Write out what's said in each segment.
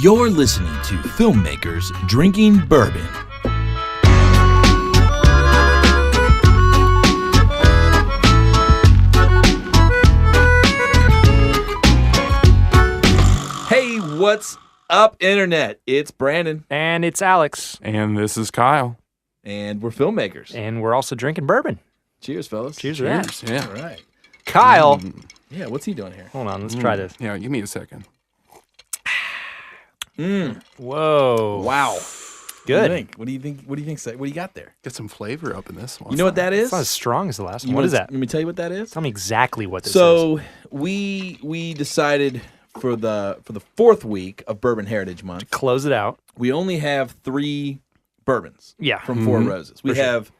You're listening to Filmmakers Drinking Bourbon. Hey, what's up, Internet? It's Brandon. And it's Alex. And this is Kyle. And we're filmmakers. And we're also drinking bourbon. Cheers, fellas. Cheers to that. Yeah. All right. Kyle. Yeah, what's he doing here? Hold on, let's try this. Yeah, give me a second. Whoa. Wow. Good. What do you think? What do you think? What do you got there? Get some flavor up in this one. You know what that is? It's not as strong as the last one. You What wanna- is that? Let me tell you what that is. Tell me exactly what this is. So we decided for the fourth week of Bourbon Heritage Month, Close it out. we only have 3 bourbons. Yeah. From Four Roses. We For sure. have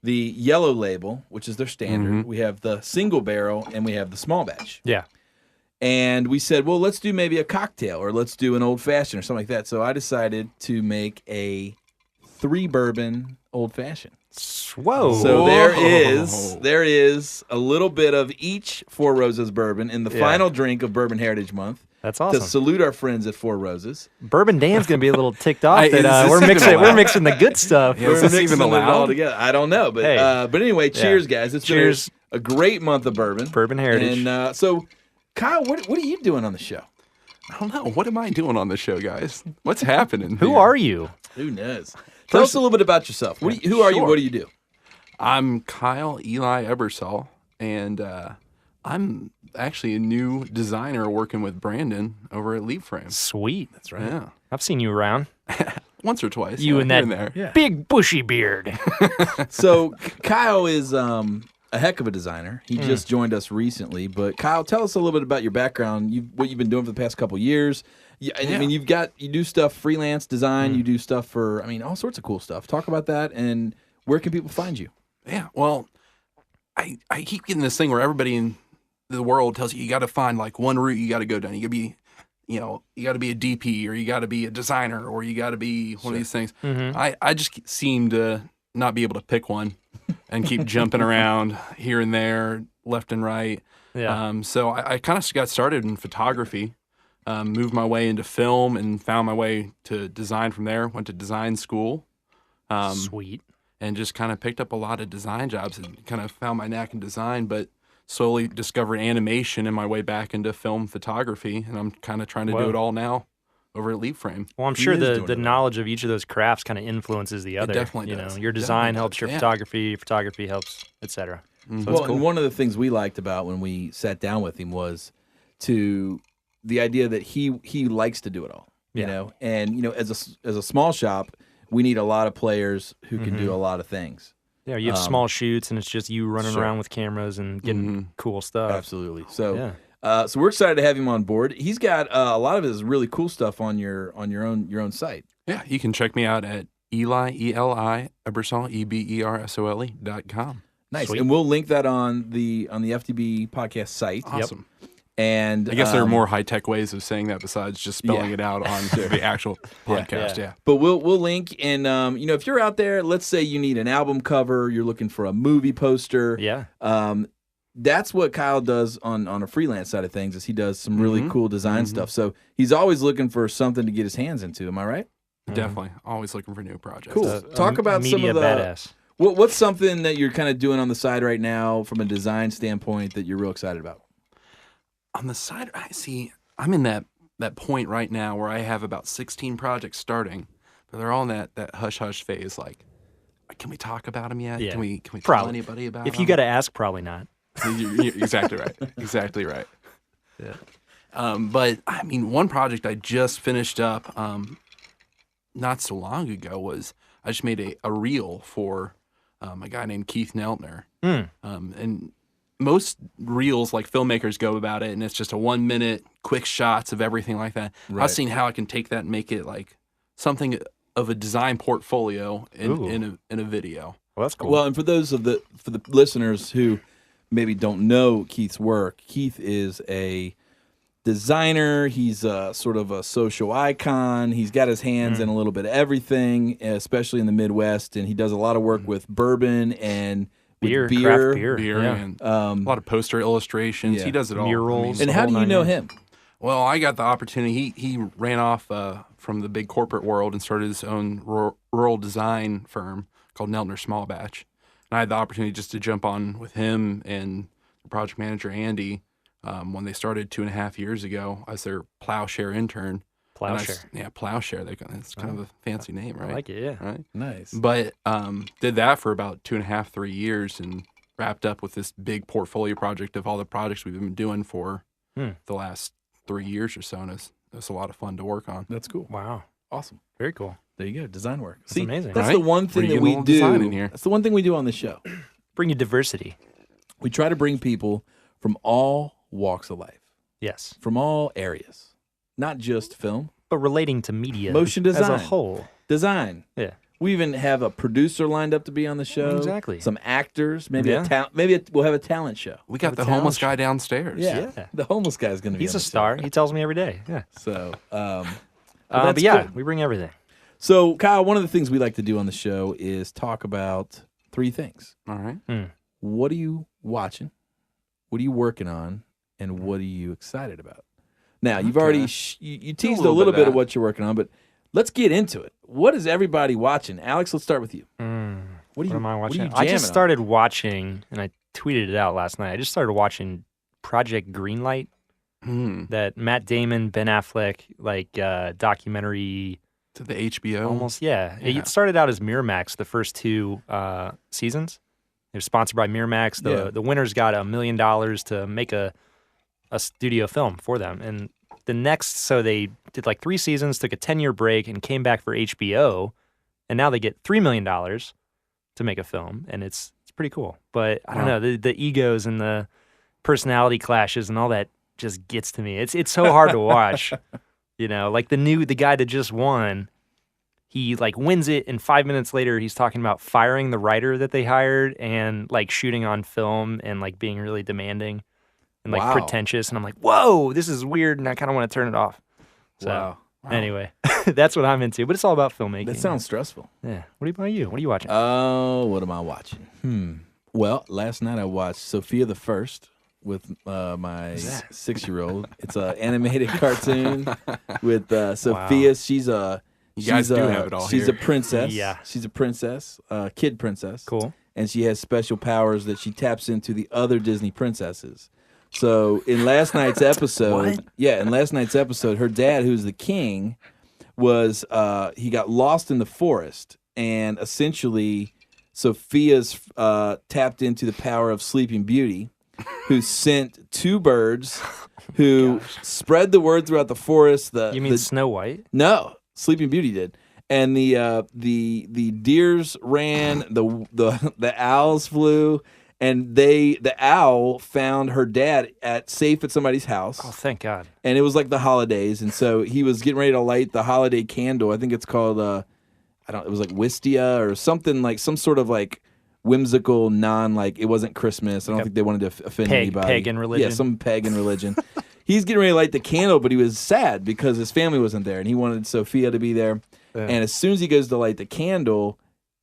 the yellow label, which is their standard. We have the single barrel, and we have the small batch. Yeah. And we said, well, let's do maybe a cocktail or let's do an old fashioned or something like that. So I decided to make a 3 bourbon old fashioned. Whoa. So there is a little bit of each Four Roses bourbon in the Yeah. final drink of Bourbon Heritage Month. That's To awesome. salute our friends at Four Roses. Bourbon Dan's going to be a little ticked off Is that this we're even mixing allowed? the good stuff. Yeah, is We're this even mixing it all allowed? together. I don't know, but Hey. but anyway, cheers, guys! It's Cheers. been a great month of bourbon. Bourbon Heritage. And so, Kyle, what are you doing on the show? I don't know. What am I doing on the show, guys? What's happening? Who here? are you? Who knows? Tell us a little bit about yourself. Who are you? Sure. What do you do? I'm Kyle Ebersole, and I'm actually a new designer working with Brandon over at Leap Frame. Sweet. That's right. Yeah. I've seen you around. Once or twice. You yeah, and here that there. big bushy beard. So Kyle is a heck of a designer. He just joined us recently. But Kyle, tell us a little bit about your background. What you've been doing for the past couple years. I mean, you do stuff freelance design. You do stuff for all sorts of cool stuff. Talk about that and where can people find you? Yeah, well, I keep getting this thing where everybody in the world tells you got to find like one route you got to go down. You got to be, you got to be a DP or you got to be a designer or you got to be one of these things. I just seem to not be able to pick one and keep jumping around here and there, left and right. Yeah. So I kind of got started in photography, moved my way into film and found my way to design from there. Went to design school. Sweet. And just kind of picked up a lot of design jobs and kind of found my knack in design, but slowly discovered animation in my way back into film photography. And I'm kind of trying to do it all now over at Leap Frame. Well, I'm He sure is the doing it all. knowledge of each of those crafts kind of influences the other. definitely does. Your design Definitely helps does, your yeah. photography helps, etc. So Well, it's cool. and one of the things we liked about when we sat down with him was the idea that he likes to do it all. You Yeah. know, and as a small shop, we need a lot of players who can do a lot of things. Yeah, you have small shoots, and it's just you running sure. around with cameras and getting cool stuff. Absolutely. So, Yeah. so we're excited to have him on board. He's got a lot of his really cool stuff on your own site. Yeah, you can check me out at Eli Ebersole, EBERSOLE.com. Nice, Sweet. and we'll link that on the FTB podcast site. Awesome. And I guess there are more high-tech ways of saying that besides just spelling it out on the actual podcast. Yeah. But we'll link, and if you're out there, let's say you need an album cover, you're looking for a movie poster. Yeah. That's what Kyle does on a freelance side of things. Is he does some really cool design stuff. So he's always looking for something to get his hands into. Am I right? Definitely. Always looking for new projects. Cool. Talk about some media of the badass. what's something that you're kind of doing on the side right now from a design standpoint that you're real excited about. On the side, I'm in that point right now where I have about 16 projects starting, but they're all in that hush-hush phase. Like, can we talk about them yet? Yeah. Can we tell Probably. anybody about If them? you got to ask, probably not. You're exactly right. Exactly right. Yeah. But, one project I just finished up not so long ago was I just made a reel for a guy named Keith Neltner. And most reels, like filmmakers go about it, and it's just a 1-minute quick shots of everything like that. Right. I've seen how I can take that and make it like something of a design portfolio in a video. Well, that's cool. Well, and for the listeners who maybe don't know Keith's work, Keith is a designer. He's sort of a social icon. He's got his hands in a little bit of everything, especially in the Midwest, and he does a lot of work with bourbon and beer, with craft beer. Beer Yeah. and a lot of poster illustrations. yeah. He does it all. Murals. And the how whole do you 9 know yards. him? Well, I got the opportunity. He ran off from the big corporate world and started his own rural design firm called Neltner Small Batch. And I had the opportunity just to jump on with him and the project manager, Andy, when they started 2.5 years ago as their Plowshare intern. Plowshare. Plowshare. It's kind of a fancy name, right? I like it, yeah. Right? Nice. But did that for about 2.5, 3 years and wrapped up with this big portfolio project of all the projects we've been doing for the last 3 years or so. And it's a lot of fun to work on. That's cool. Wow. Awesome. Very cool. There you go. Design work. That's amazing. That's Right? the one thing We're that getting a we little design in do. here. That's the one thing we do on the show. Bring you diversity. We try to bring people from all walks of life, Yes. from all areas, not just film, But relating to media motion design, as a whole. design. Yeah. We even have a producer lined up to be on the show. Exactly. Some actors, maybe Yeah. we'll have a talent show. We got a the talent homeless show. guy downstairs. Yeah. Yeah. The homeless guy's going to be. He's on a the star. show. He tells me every day. Yeah. So, But that's yeah, cool. we bring everything. So, Kyle, one of the things we like to do on the show is talk about 3 things. All right. What are you watching? What are you working on? And what are you excited about? Now, you've already you teased a little bit of what you're working on, but let's get into it. What is everybody watching? Alex, let's start with you. What Am I watching? What are I you just jamming started watching, and I tweeted it out last night. I just started watching Project Greenlight, that Matt Damon, Ben Affleck, documentary. To the HBO. Almost, yeah. It started out as Miramax, the first 2 seasons. It was sponsored by Miramax. The winners got $1 million to make a studio film for them. And the next, so they did 3 seasons, took a 10-year break, and came back for HBO. And now they get $3 million to make a film. And it's pretty cool. But I don't know, the egos and the personality clashes and all that just gets to me. It's so hard to watch. You know, the guy that just won, he wins it, and 5 minutes later he's talking about firing the writer that they hired and shooting on film and being really demanding and Wow. pretentious. And I'm like, whoa, this is weird, and I kind of want to turn it off. So Wow. anyway, that's what I'm into. But it's all about filmmaking. That sounds stressful. Yeah. What about you? What are you watching? Oh, what am I watching? Well, last night I watched Sophia the First with my 6-year-old. It's an animated cartoon with Sophia. Wow. She's a You guys do have it all she's here. a princess. Yeah. She's a princess, kid princess. Cool. And she has special powers that she taps into the other Disney princesses. So in last night's episode, her dad, who's the king, was he got lost in the forest, and essentially Sophia's tapped into the power of Sleeping Beauty, who sent 2 birds who spread the word throughout the forest. You mean Snow White? No, Sleeping Beauty did. And the deers ran, the owls flew, and the owl found her dad safe at somebody's house. Oh, thank God. And it was the holidays, and so he was getting ready to light the holiday candle. I think it's called it was Wistia or something, some sort of whimsical it wasn't Christmas. I don't think they wanted to offend anybody. Pagan religion. Yeah, some pagan religion. He's getting ready to light the candle, but he was sad because his family wasn't there, and he wanted Sophia to be there. Yeah. And as soon as he goes to light the candle,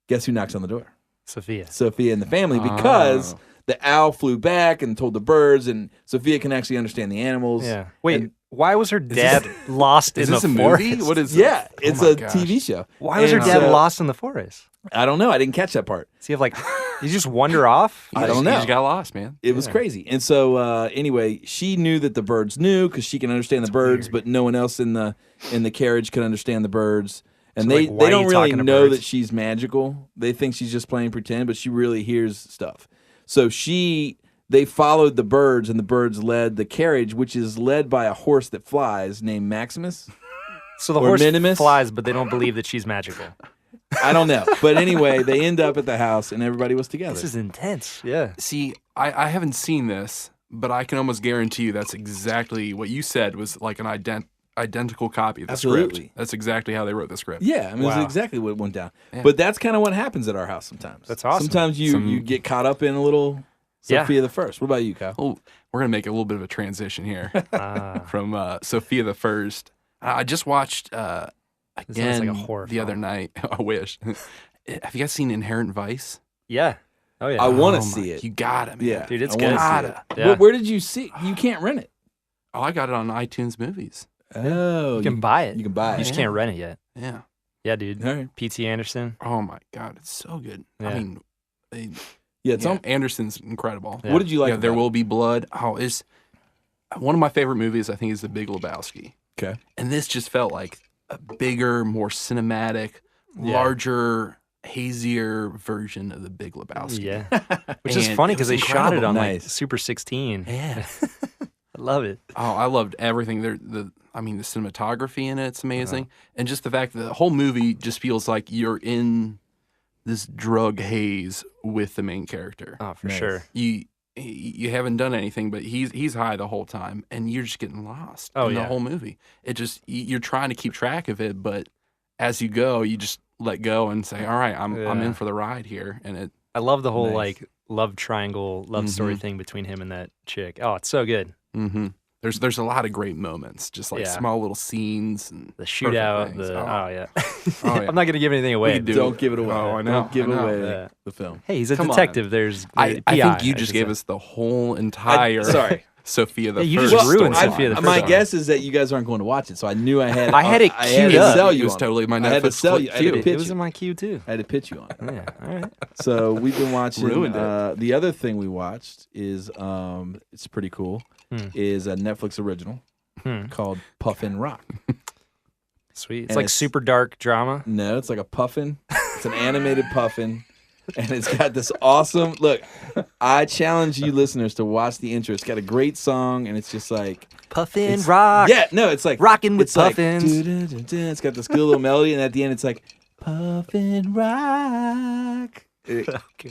guess who knocks on the door? Sophia. Sophia and the family, because the owl flew back and told the birds, and Sophia can actually understand the animals. Yeah. Wait, And- why was her dad lost Is in this the a forest? movie? What is Yeah, this? it's Oh my a gosh. TV show. Why was her And dad so- lost in the forest? I don't know. I didn't catch that part. Does he have you just wander off? I don't He know. just got lost, man. It was crazy. And so anyway, she knew that the birds knew because she can understand the birds, weird. but no one else in the carriage could understand the birds. And So, they why are don't you really talking to know birds? that she's magical. They think she's just playing pretend, but she really hears stuff. So they followed the birds, and the birds led the carriage, which is led by a horse that flies named Maximus. So the Or horse Minimus? flies, but they don't believe that she's magical. I don't know. But anyway, they end up at the house, and everybody was together. This is intense. Yeah. See, I haven't seen this, but I can almost guarantee you that's exactly what you said was like an identical copy of the Absolutely. script. That's exactly how they wrote the script. Yeah, I mean, Wow. that's exactly what went down. Yeah. But that's kind of what happens at our house sometimes. That's awesome. Sometimes you get caught up in a little Yeah. Sophia the First. What about you, Kyle? Oh, we're gonna make a little bit of a transition here Ah. from Sophia the First. I just watched sounds again like a horror the other film. night. I wish. Have you guys seen Inherent Vice? Yeah. Oh, yeah. I want Oh to my- see it. You got it, man. Yeah, Dude, it's I wanna good. see Gotta. it. Yeah. Where did you see? You can't rent it. Oh, I got it on iTunes Movies. Oh, You can buy it. You can buy You it. just can't rent it yet. Yeah. Yeah, dude. All right. P.T. Anderson. Oh my God, it's so good. Yeah. I mean, Yeah, it's Anderson's incredible. Yeah. What did you like? Yeah, There about Will Be Blood. Oh, it's one of my favorite movies. I think is The Big Lebowski. it? Okay. And this just felt like a bigger, more cinematic, larger, hazier version of The Big Lebowski. Yeah. Which is And funny it because was they shot it incredible. on Nice. like Super 16. Yeah. I love it. Oh, I loved everything. The cinematography in it's amazing, and just the fact that the whole movie just feels like you're in this drug haze with the main character. Oh, for Nice. sure. You haven't done anything, but he's high the whole time, and you're just getting lost in the whole movie. It just you're trying to keep track of it, but as you go, you just let go and say, "All right, I'm in for the ride here." And I love the whole Nice. like love triangle, love story thing between him and that chick. Oh, it's so good. there's a lot of great moments, just like small little scenes and The shootout. things. Yeah. Oh, yeah. I'm not gonna give anything away. We do Don't it. give it away. Oh, I know, Don't give I know. away Yeah. the film. Hey, he's a Come on. detective. There's I PI, think you I just should gave say. us the whole entire Sorry. Sophia the Yeah, you First just ruined story. Sophia the First. My one. guess is that you guys aren't going to watch it, so I knew I had. I had it I had queued to up. sell It you was on totally my I had to Netflix sell you. I had to queue. pitch It was you. in my queue too. I had to pitch you on it. Yeah. All right. So we've been watching. Ruined it. The other thing we watched is it's pretty cool. Is a Netflix original called Puffin Rock. Sweet. It's And like it's- super dark drama. No, it's like a puffin. It's an animated puffin. And it's got this awesome look. I challenge you listeners to watch the intro. It's got a great song, and it's just like Puffin it's- rock. Yeah, no, it's like Rockin' with it's like, puffins. doo-doo-doo-doo. It's got this good little melody, and at the end, it's like Puffin Rock. Oh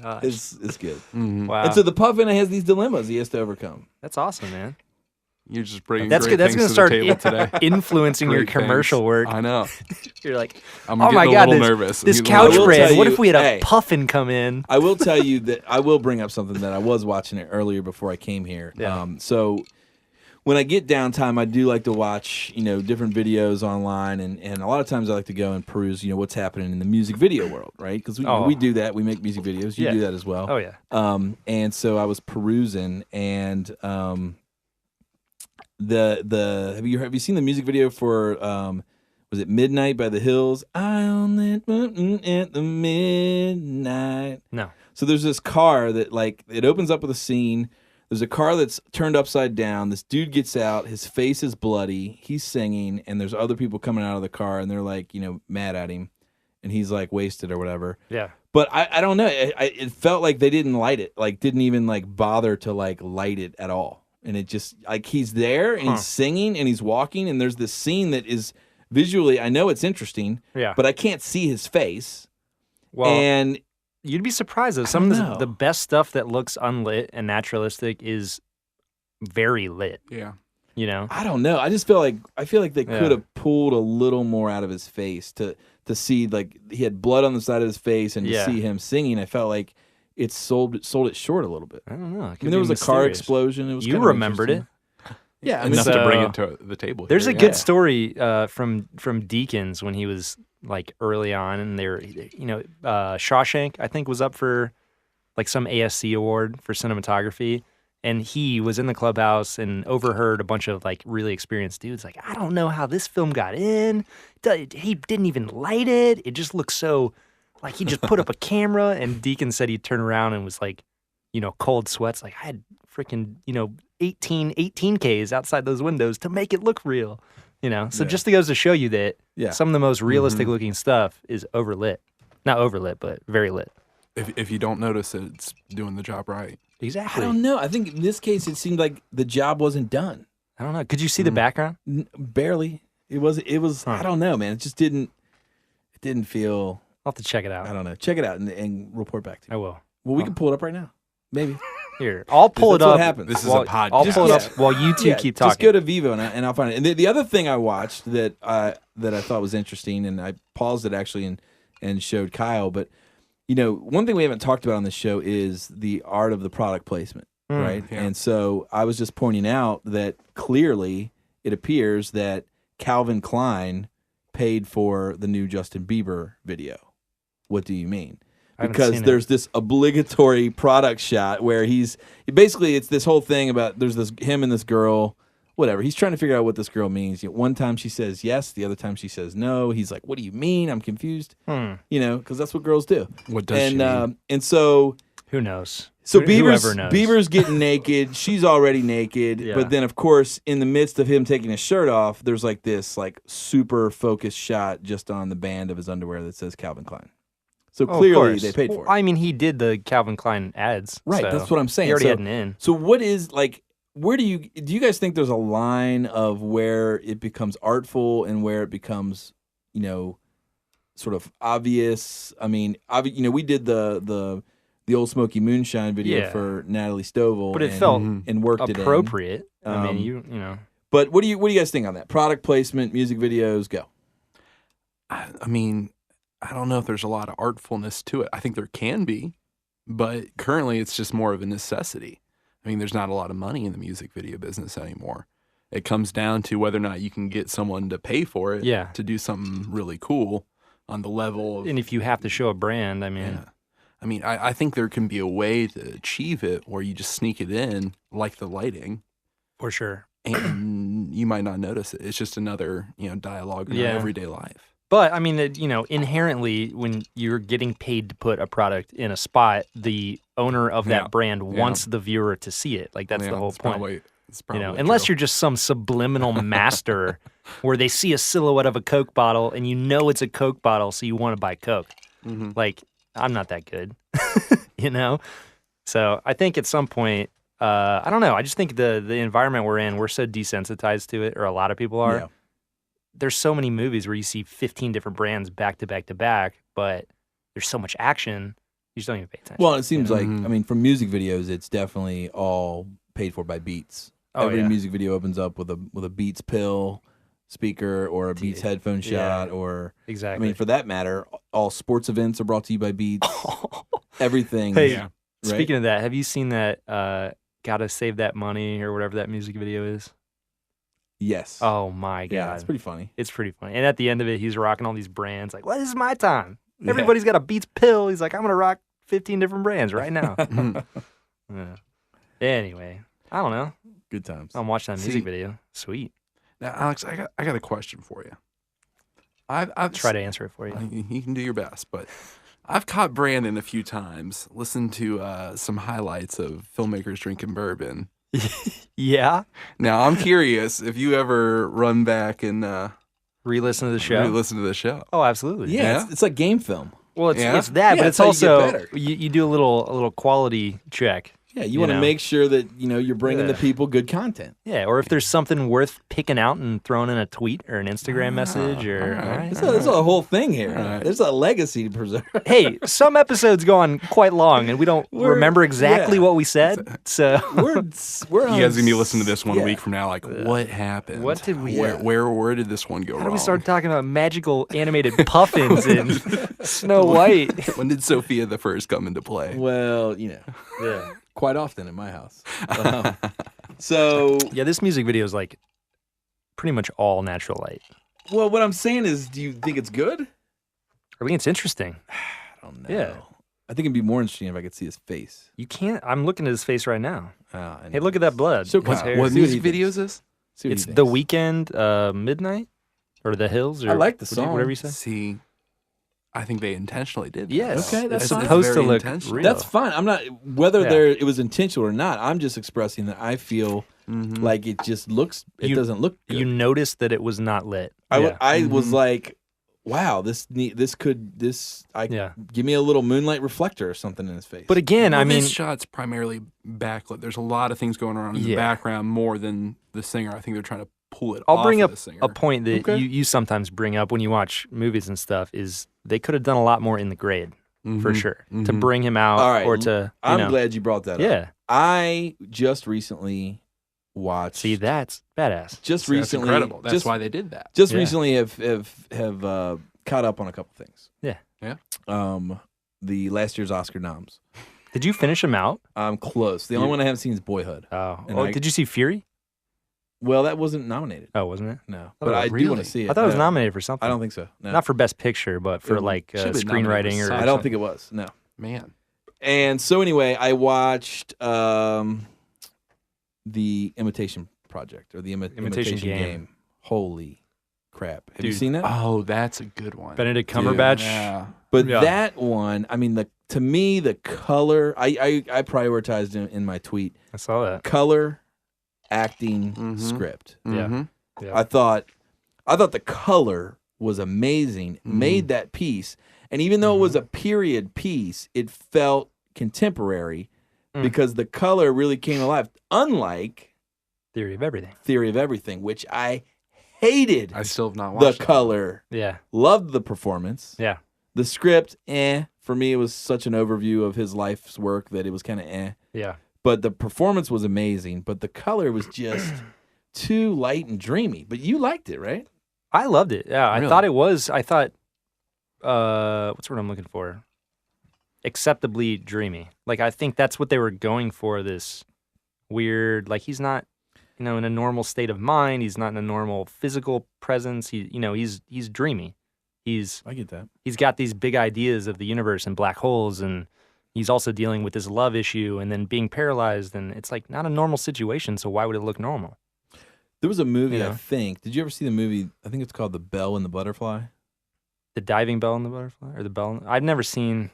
gosh. It's good. Wow. And so the puffin has these dilemmas he has to overcome. That's awesome, man. You're just bringing That's great good. That's things gonna to the start table today. influencing your Great commercial things. work. I know. You're like, I'm oh getting my a god, little this, nervous. this I'm getting a couch I will bread. tell What you- if we had a hey. puffin come in? I will tell you that I will bring up something that I was watching it earlier before I came here. Yeah. So when I get downtime, I do like to watch, different videos online, and a lot of times I like to go and peruse, what's happening in the music video world, right? Because we do that. We make music videos. You Yeah. do that as well. Oh yeah. And so I was perusing, and have you seen the music video for was it Midnight by the Hills? I only at the midnight. No. So there's this car that it opens up with a scene. There's a car that's turned upside down. This dude gets out. His face is bloody. He's singing, and there's other people coming out of the car, and they're mad at him, and he's wasted or whatever. Yeah. But I don't know. It felt like they didn't light it. Didn't even bother to light it at all. And it just he's there and he's singing and he's walking, and there's this scene that is visually, I know it's interesting, Yeah. but I can't see his face. Well, And you'd be surprised though. Some don't of know. the best stuff that looks unlit and naturalistic is very lit. Yeah. I don't know. I just feel like they Yeah. could have pulled a little more out of his face to see he had blood on the side of his face, and to Yeah. see him singing, I felt like it sold it short a little bit. I don't know. I mean, there was a car explosion. It was You kinda remembered it. interesting. Yeah, I mean, Enough So- to bring it to the table. There's a here. good story from Deakins when he was early on, and they were, Shawshank I think was up for some ASC award for cinematography, and he was in the clubhouse and overheard a bunch of really experienced dudes I don't know how this film got in. He didn't even light it. It just looks so he just put up a camera, and Deakins said he turned around and was cold sweats. I had freaking 18Ks outside those windows to make it look real. So Yeah. just goes to show you that Yeah. some of the most realistic looking stuff is overlit. Not overlit, but very lit. If you don't notice it, it's doing the job right. I Exactly. don't know. I think in this case, it seemed like the job wasn't done. I don't know. Could you see the background? Barely. It was. I don't know, man. It just didn't. It didn't feel. I'll have to check it out. I don't know. Check it out and report back to I you. will. Well, we can pull it up right now. Maybe. Here, I'll pull it That's up. what happens. This is while- a podcast. I'll pull it up Yeah. while you two keep talking. Just go to Vivo and I'll find it. And the other thing I watched that I thought was interesting, and I paused it actually and showed Kyle. But one thing we haven't talked about on this show is the art of the product placement, right? yeah. And so I was just pointing out that clearly it appears that Calvin Klein paid for the new Justin Bieber video. What do you mean? I haven't Because seen it. there's this obligatory product shot where it's this whole thing about there's him and this girl whatever. He's trying to figure out what this girl means. One time she says yes, the other time she says no. He's like, "What do you mean? I'm confused." Because that's what girls do. What does she mean? And so who knows? So Whoever knows. Bieber's getting naked. She's already naked. Yeah. But then, of course, in the midst of him taking his shirt off, there's like this like super focused shot just on the band of his underwear that says Calvin Klein. So clearly they paid for it. I mean, he did the Calvin Klein ads. Right, so that's what I'm saying. He already had an in. So what is like? Where do you guys think there's a line of where it becomes artful and where it becomes, sort of obvious? I mean, we did the Old Smoky Moonshine video for Natalie Stovall, but it felt and worked appropriate. It in. I mean, you know. But what do you guys think on that? Product placement, music videos, go. I mean, I don't know if there's a lot of artfulness to it. I think there can be, but currently it's just more of a necessity. I mean, there's not a lot of money in the music video business anymore. It comes down to whether or not you can get someone to pay for it to do something really cool on the level of... And if you have to show a brand, I mean... Yeah. I mean, I think there can be a way to achieve it where you just sneak it in, like the lighting. For sure. And you might not notice it. It's just another, dialogue in our everyday life. But, I mean, inherently, when you're getting paid to put a product in a spot, the owner of that brand wants the viewer to see it. Like, that's the whole point. It's probably unless you're just some subliminal master where they see a silhouette of a Coke bottle and you know it's a Coke bottle, so you want to buy Coke. Like, I'm not that good, So I think at some point, I don't know. I just think the environment we're in, we're so desensitized to it, or a lot of people are. Yeah. There's so many movies where you see 15 different brands back to back to back, but there's so much action, you just don't even pay attention. Well, it seems like, I mean, from music videos, it's definitely all paid for by Beats. Every music video opens up with a Beats pill speaker or a Beats headphone shot, or exactly. I mean, for that matter, all sports events are brought to you by Beats. Everything. Hey, right? Speaking of that, have you seen that "Gotta Save That Money" or whatever that music video is? Yes. Oh my god, yeah, it's pretty funny. It's pretty funny. And at the end of it, he's rocking all these brands. Like, well, this is my time. Everybody's got a Beats pill. He's like, I'm gonna rock 15 different brands right now. Anyway, I don't know. Good times. I'm watching that music video. Sweet. Now, Alex, I got a question for you. I've try to answer it for you. You can do your best, but I've caught Brandon a few times, listened to some highlights of Filmmakers Drinking Bourbon. Yeah. Now, I'm curious if you ever run back and re-listen to the show. Re-listen to the show. Oh, absolutely. Yeah. It's like game film. Well, it's that, but it's also you do a little quality check. Yeah, you want to make sure that you're bringing the people good content. Yeah, or if there's something worth picking out and throwing in a tweet or an Instagram message, or there's a whole thing here. There's a legacy to preserve. Hey, some episodes go on quite long, and we don't remember exactly what we said. So we're you guys gonna be listening to this 1 week from now, like what happened? What did we? Where did this one go wrong? How did we start talking about magical animated puffins in Snow White? When did Sophia the First come into play? Well, quite often in my house. So yeah, this music video is like pretty much all natural light. Well, what I'm saying is, do you think it's good? I think it's interesting. I don't know. Yeah. I think it'd be more interesting if I could see his face. You can't. I'm looking at his face right now. Hey, look at that blood. So what music video is this? It's The Weeknd, Midnight, or The Hills. Or I like the song. Whatever you say. See, I think they intentionally did that. Yes. Okay, that's fine. supposed to look real. That's fine. I'm not whether it was intentional or not. I'm just expressing that I feel like it just looks. It doesn't look good. You noticed that it was not lit. I was like, wow, give me a little moonlight reflector or something in his face. But again, I mean, this shot's primarily backlit. There's a lot of things going on in the background more than the singer. I think they're trying to pull it off. I'll bring of up the singer. a point that you sometimes bring up when you watch movies and stuff is they could have done a lot more in the grade for sure to bring him out or to. I'm glad you brought that up. Yeah, I just recently watched. See, that's badass. Just recently, that's incredible. That's why they did that. Just recently, have caught up on a couple things. Yeah. The last year's Oscar noms. Did you finish them out? I'm close. The only one I haven't seen is Boyhood. Did you see Fury? Well, that wasn't nominated. Oh, wasn't it? No, but I do want to see it. I thought it was nominated for something. I don't think so. No. Not for Best Picture, but for screenwriting or. I don't think it was. No, man. And so anyway, I watched The Imitation Project or the Imitation Game. Holy crap! Have you Dude. seen that? Oh, that's a good one. Benedict Cumberbatch. Yeah. But Yeah. that one, I mean, to me, the color. I prioritized in my tweet. I saw that. Color, acting, script. Yeah. Yeah. I thought the color was amazing. Made that piece, and even though it was a period piece, it felt contemporary because the color really came alive. Unlike Theory of Everything. which I hated. I still have not the watched color. Yeah. Loved the performance. Yeah. The script, For me, it was such an overview of his life's work that it was kind of Yeah. But the performance was amazing. But the color was just too light and dreamy. But you liked it, right? I loved it. Yeah. I Really? thought it was. I thought. What's the word I'm looking for? Acceptably dreamy. Like I think that's what they were going for. This weird. Like he's not, in a normal state of mind. He's not in a normal physical presence. He's dreamy. I get that. He's got these big ideas of the universe and black holes, and he's also dealing with this love issue and then being paralyzed, and it's like not a normal situation, so why would it look normal? There was a movie, Yeah. I think. Did you ever see the movie? I think it's called The Bell and the Butterfly. The diving bell and the butterfly? Or the bell? I've never seen,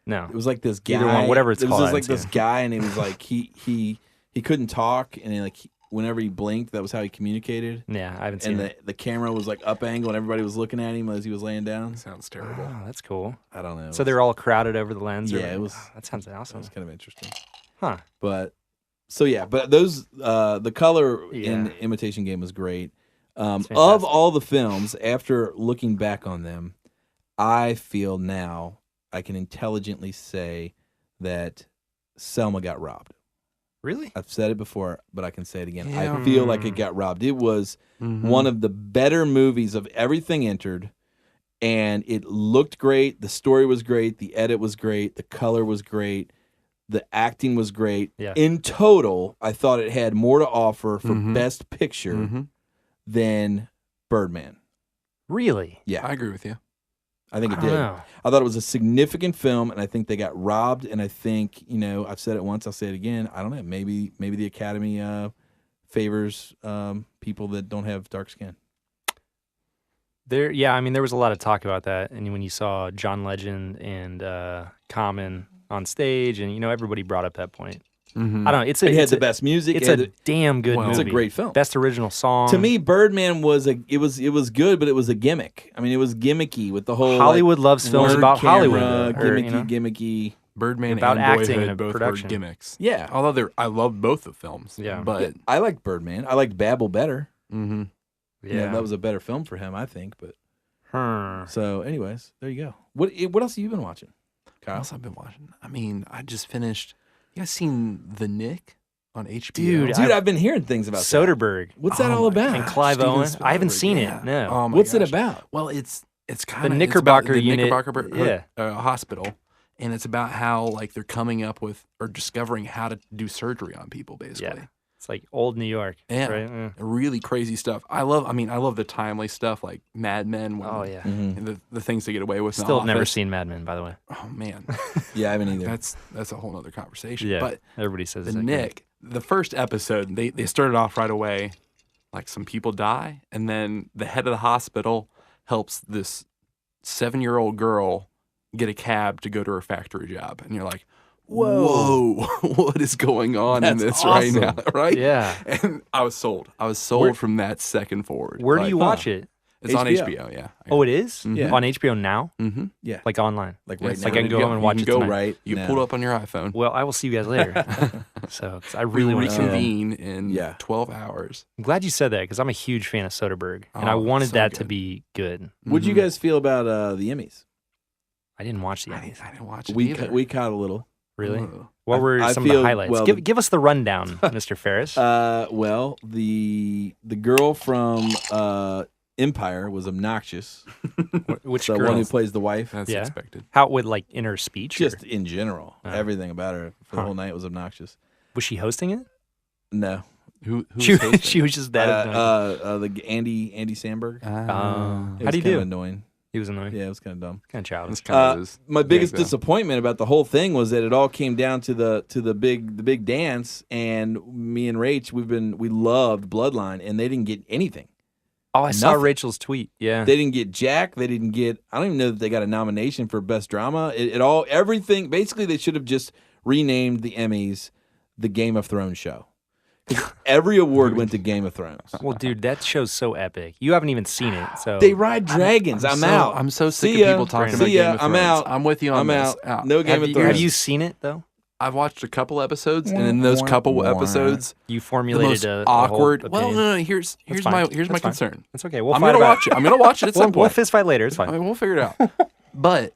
no. It was like this guy. Either one, whatever it's it was called, just I like haven't this seen it. guy, and he was like, he couldn't talk, and whenever he blinked, that was how he communicated. Yeah, I haven't seen And it. the camera was like up angle, and everybody was looking at him as he was laying down. Sounds terrible. Oh, that's cool. I don't know. So they're all crowded over the lens? Yeah, it was- that sounds That awesome. was kind of interesting. Huh. But those the color in Yeah. Imitation Game was great. Of fantastic. all the films, after looking back on them, I feel now I can intelligently say that Selma got robbed. Really? I've said it before, but I can say it again. Yeah. I feel like it got robbed. It was one of the better movies of everything entered, and it looked great. The story was great. The edit was great. The color was great. The acting was great. Yeah. In total, I thought it had more to offer for Best Picture than Birdman. Really? Yeah, I agree with you. I think it I don't did. know. I thought it was a significant film, and I think they got robbed. And I think, I've said it once, I'll say it again. I don't know. Maybe the Academy favors people that don't have dark skin. There was a lot of talk about that, and when you saw John Legend and Common on stage, and everybody brought up that point. I don't know. It It had the best music. It's it had a damn good movie. It's a great film. Best original song. To me, Birdman was good, but it was a gimmick. I mean, it was gimmicky with the whole Hollywood loves films word about camera, Hollywood. gimmicky. Birdman About and acting Boyhood and both production. were gimmicks. Yeah. Although I loved both the films. Yeah. But I liked Birdman. I liked Babel better. mm-hmm. Yeah. That was a better film for him, I think. But Huh. so, anyways, there you go. What else have you been watching, What Kyle? else I've been watching? I mean, I just finished. You guys seen The Nick on HBO? Dude, Dude, I've been hearing things about that. Soderbergh What's that Oh all my about? and Clive Steven Owen. I haven't Spielberg, seen yeah. it. No. Oh my What's it gosh. about? Well, it's kind of Knickerbocker the unit. Knickerbocker Yeah. hospital, and it's about how they're coming up with or discovering how to do surgery on people, basically. Yeah. It's like old New York. Yeah. Right? Yeah. Really crazy stuff. I love the timely stuff like Mad Men. When, Oh, yeah. and the things they get away with. in the Still have never office. seen Mad Men, by the way. Oh man, Yeah, I haven't either. that's a whole other conversation. Yeah. But Everybody says the it's like Nick, the first episode, they started off right away, like some people die, and then the head of the hospital helps this 7-year-old girl get a cab to go to her factory job, and you're like, whoa, what is going on in That's this right now, awesome. right? Yeah. And I was sold. I was sold Where- from that second forward. Where do Like, you watch it? It's on HBO. HBO, yeah. Oh, it is? Mhm. Yeah. On HBO now? Mm-hmm. Yeah, Like online? like right It's now. Like I can go home and watch you it can go tonight. right You now. pull it up on your iPhone. Well, I will see you guys later. So, 'cause I We really want to see that. reconvene in Yeah. 12 hours. I'm glad you said that because I'm a huge fan of Soderbergh, and I Oh, wanted so that to good. be good. What'd you Mhm. guys feel about the Emmys? I didn't watch the I Emmys. didn't watch it We either. we caught a little. Really? Ugh. What were I some of the feel- highlights? well, give us the rundown, Mr. Ferris. Well, the girl from Empire was obnoxious. Which The girl? one who plays the wife. That's Yeah. expected. How with like in her speech? or- Just in general, Oh. everything about her for the Huh. whole night was obnoxious. was she hosting it? No, Who She, was hosting? she was just that. obnoxious. the Andy Samberg. Ah. It How was do you kinda do? Annoying. He was annoying. Yeah, it was kind of dumb. Kind of childish. It's kind of his My biggest gig, though. disappointment about the whole thing was that it all came down to the big dance, and me and Rach, we loved Bloodline, and they didn't get anything. Oh, I saw Nothing. Rachel's tweet. Yeah. They didn't get Jack. They didn't get. I don't even know that they got a nomination for best drama. Everything. Basically, they should have just renamed the Emmys the Game of Thrones show. 'Cause every award went to Game of Thrones. Well, dude, that show's so epic. You haven't even seen it, so They ride dragons. I'm out. I'm so sick See of ya. people talking See about ya. Game of I'm Thrones. out. I'm with you on I'm this. out. No Game of have Thrones. you seen it though? I've watched a couple episodes, and in those couple episodes, You the formulated most a awkward. whole Well, opinion. no. Here's That's my fine. here's my That's fine. concern. It's okay. We'll I'm fight gonna about watch it. I'm gonna watch it at some We'll point. fist fight later. It's I fine. mean, we'll figure it out. But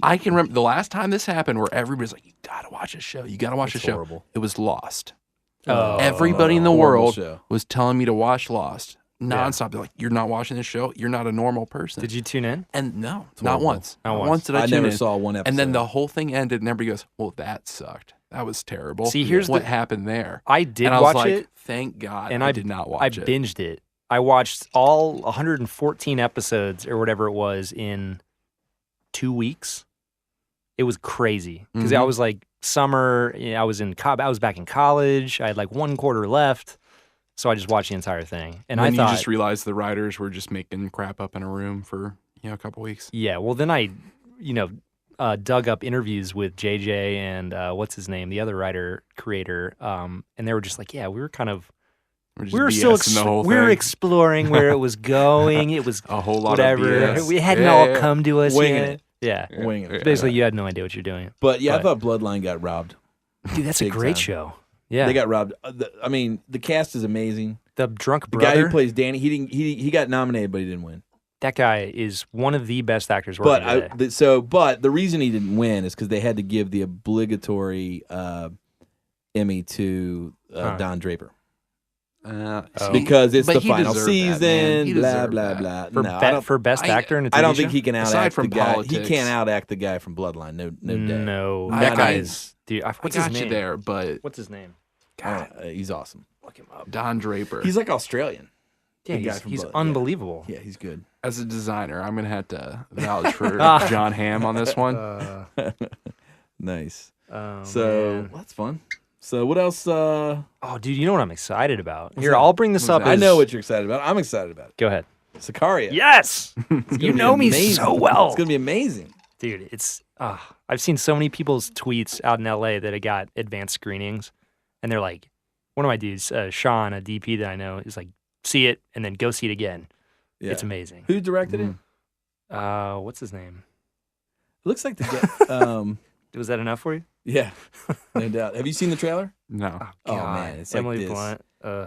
I can remember the last time this happened, where everybody's like, "You gotta watch this show. You gotta watch this show." horrible. It was Lost. Oh. Everybody in the horrible world show. was telling me to watch Lost nonstop. They're like, "You're not watching this show. You're not a normal person." Did you tune in? And no, not horrible. once. Not Not once. once did I I tune never in. saw one episode. And then the whole thing ended, and everybody goes, "Well, that sucked. That was terrible." See, here's what the- happened there. I did and I was watch like, it, Thank God, and I did not watch I it. binged it. I watched all 114 episodes or whatever it was in 2 weeks. It was crazy because I was like summer. I was I was back in college. I had like 1 quarter left, so I just watched the entire thing. And then I thought, you just realized the writers were just making crap up in a room for a couple weeks. yeah. Well, then I, dug up interviews with JJ and what's his name, the other writer creator, and they were just like, yeah, we were kind of. Just We were still BSing the whole we were thing. exploring where it was going. It was A whole lot whatever. of BS. We hadn't Yeah, all yeah. come to us Winging yet. it. Yeah. Winging it. Basically, you had no idea what you're doing. But yeah, I But- thought Bloodline got robbed. Dude, that's a Big great time. show. Yeah. They got robbed. I mean, the cast is amazing. the drunk The guy brother. who plays Danny, he got nominated, but he didn't win. That guy is one of the best actors working But today. but the reason he didn't win is because they had to give the obligatory Emmy to Don Draper because it's but the he final deserved that, man. season. He Blah deserved blah that. blah. for, No, for best actor in a TV I don't show? think he can Aside outact from the guy. politics. He can't outact the guy from Bloodline. No day. No. Not That guy even. is. Dude, I what's got his you name? there, but What's his name? He's awesome. Look him up. Don Draper. He's like Australian. Yeah, the guy he's, from he's Blood, yeah. unbelievable. Yeah, he's good. As a designer, I'm gonna have to vouch for John Hamm on this one. Nice. Oh, So man. that's fun. So what else? Oh, dude, you know what I'm excited about? Here, that? I'll bring this up. I as- know what you're excited about. I'm excited about it. Go ahead. Sicario. Yes! It's You gonna be know me amazing. so well. It's gonna be amazing. Dude, it's I've seen so many people's tweets out in LA that have got advanced screenings, and they're like, one of my dudes, Sean, a DP that I know, is like, see it and then go see it again. Yeah. It's amazing. Who directed it? What's his name? Looks like the guy. Was that enough for you? Yeah, no doubt. Have you seen the trailer? No. Oh, God. man, it's like Emily this. Blunt.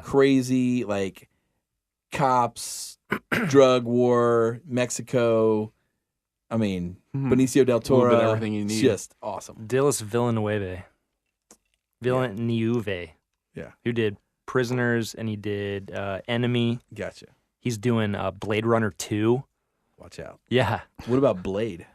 Crazy, like cops, drug war, Mexico. I mean, Benicio del A little Toro. bit of everything you need. Just awesome. Dillis Villeneuve. Yeah. Who did Prisoners and he did Enemy. Gotcha. He's doing Blade Runner 2. Watch out. Yeah. What about Blade?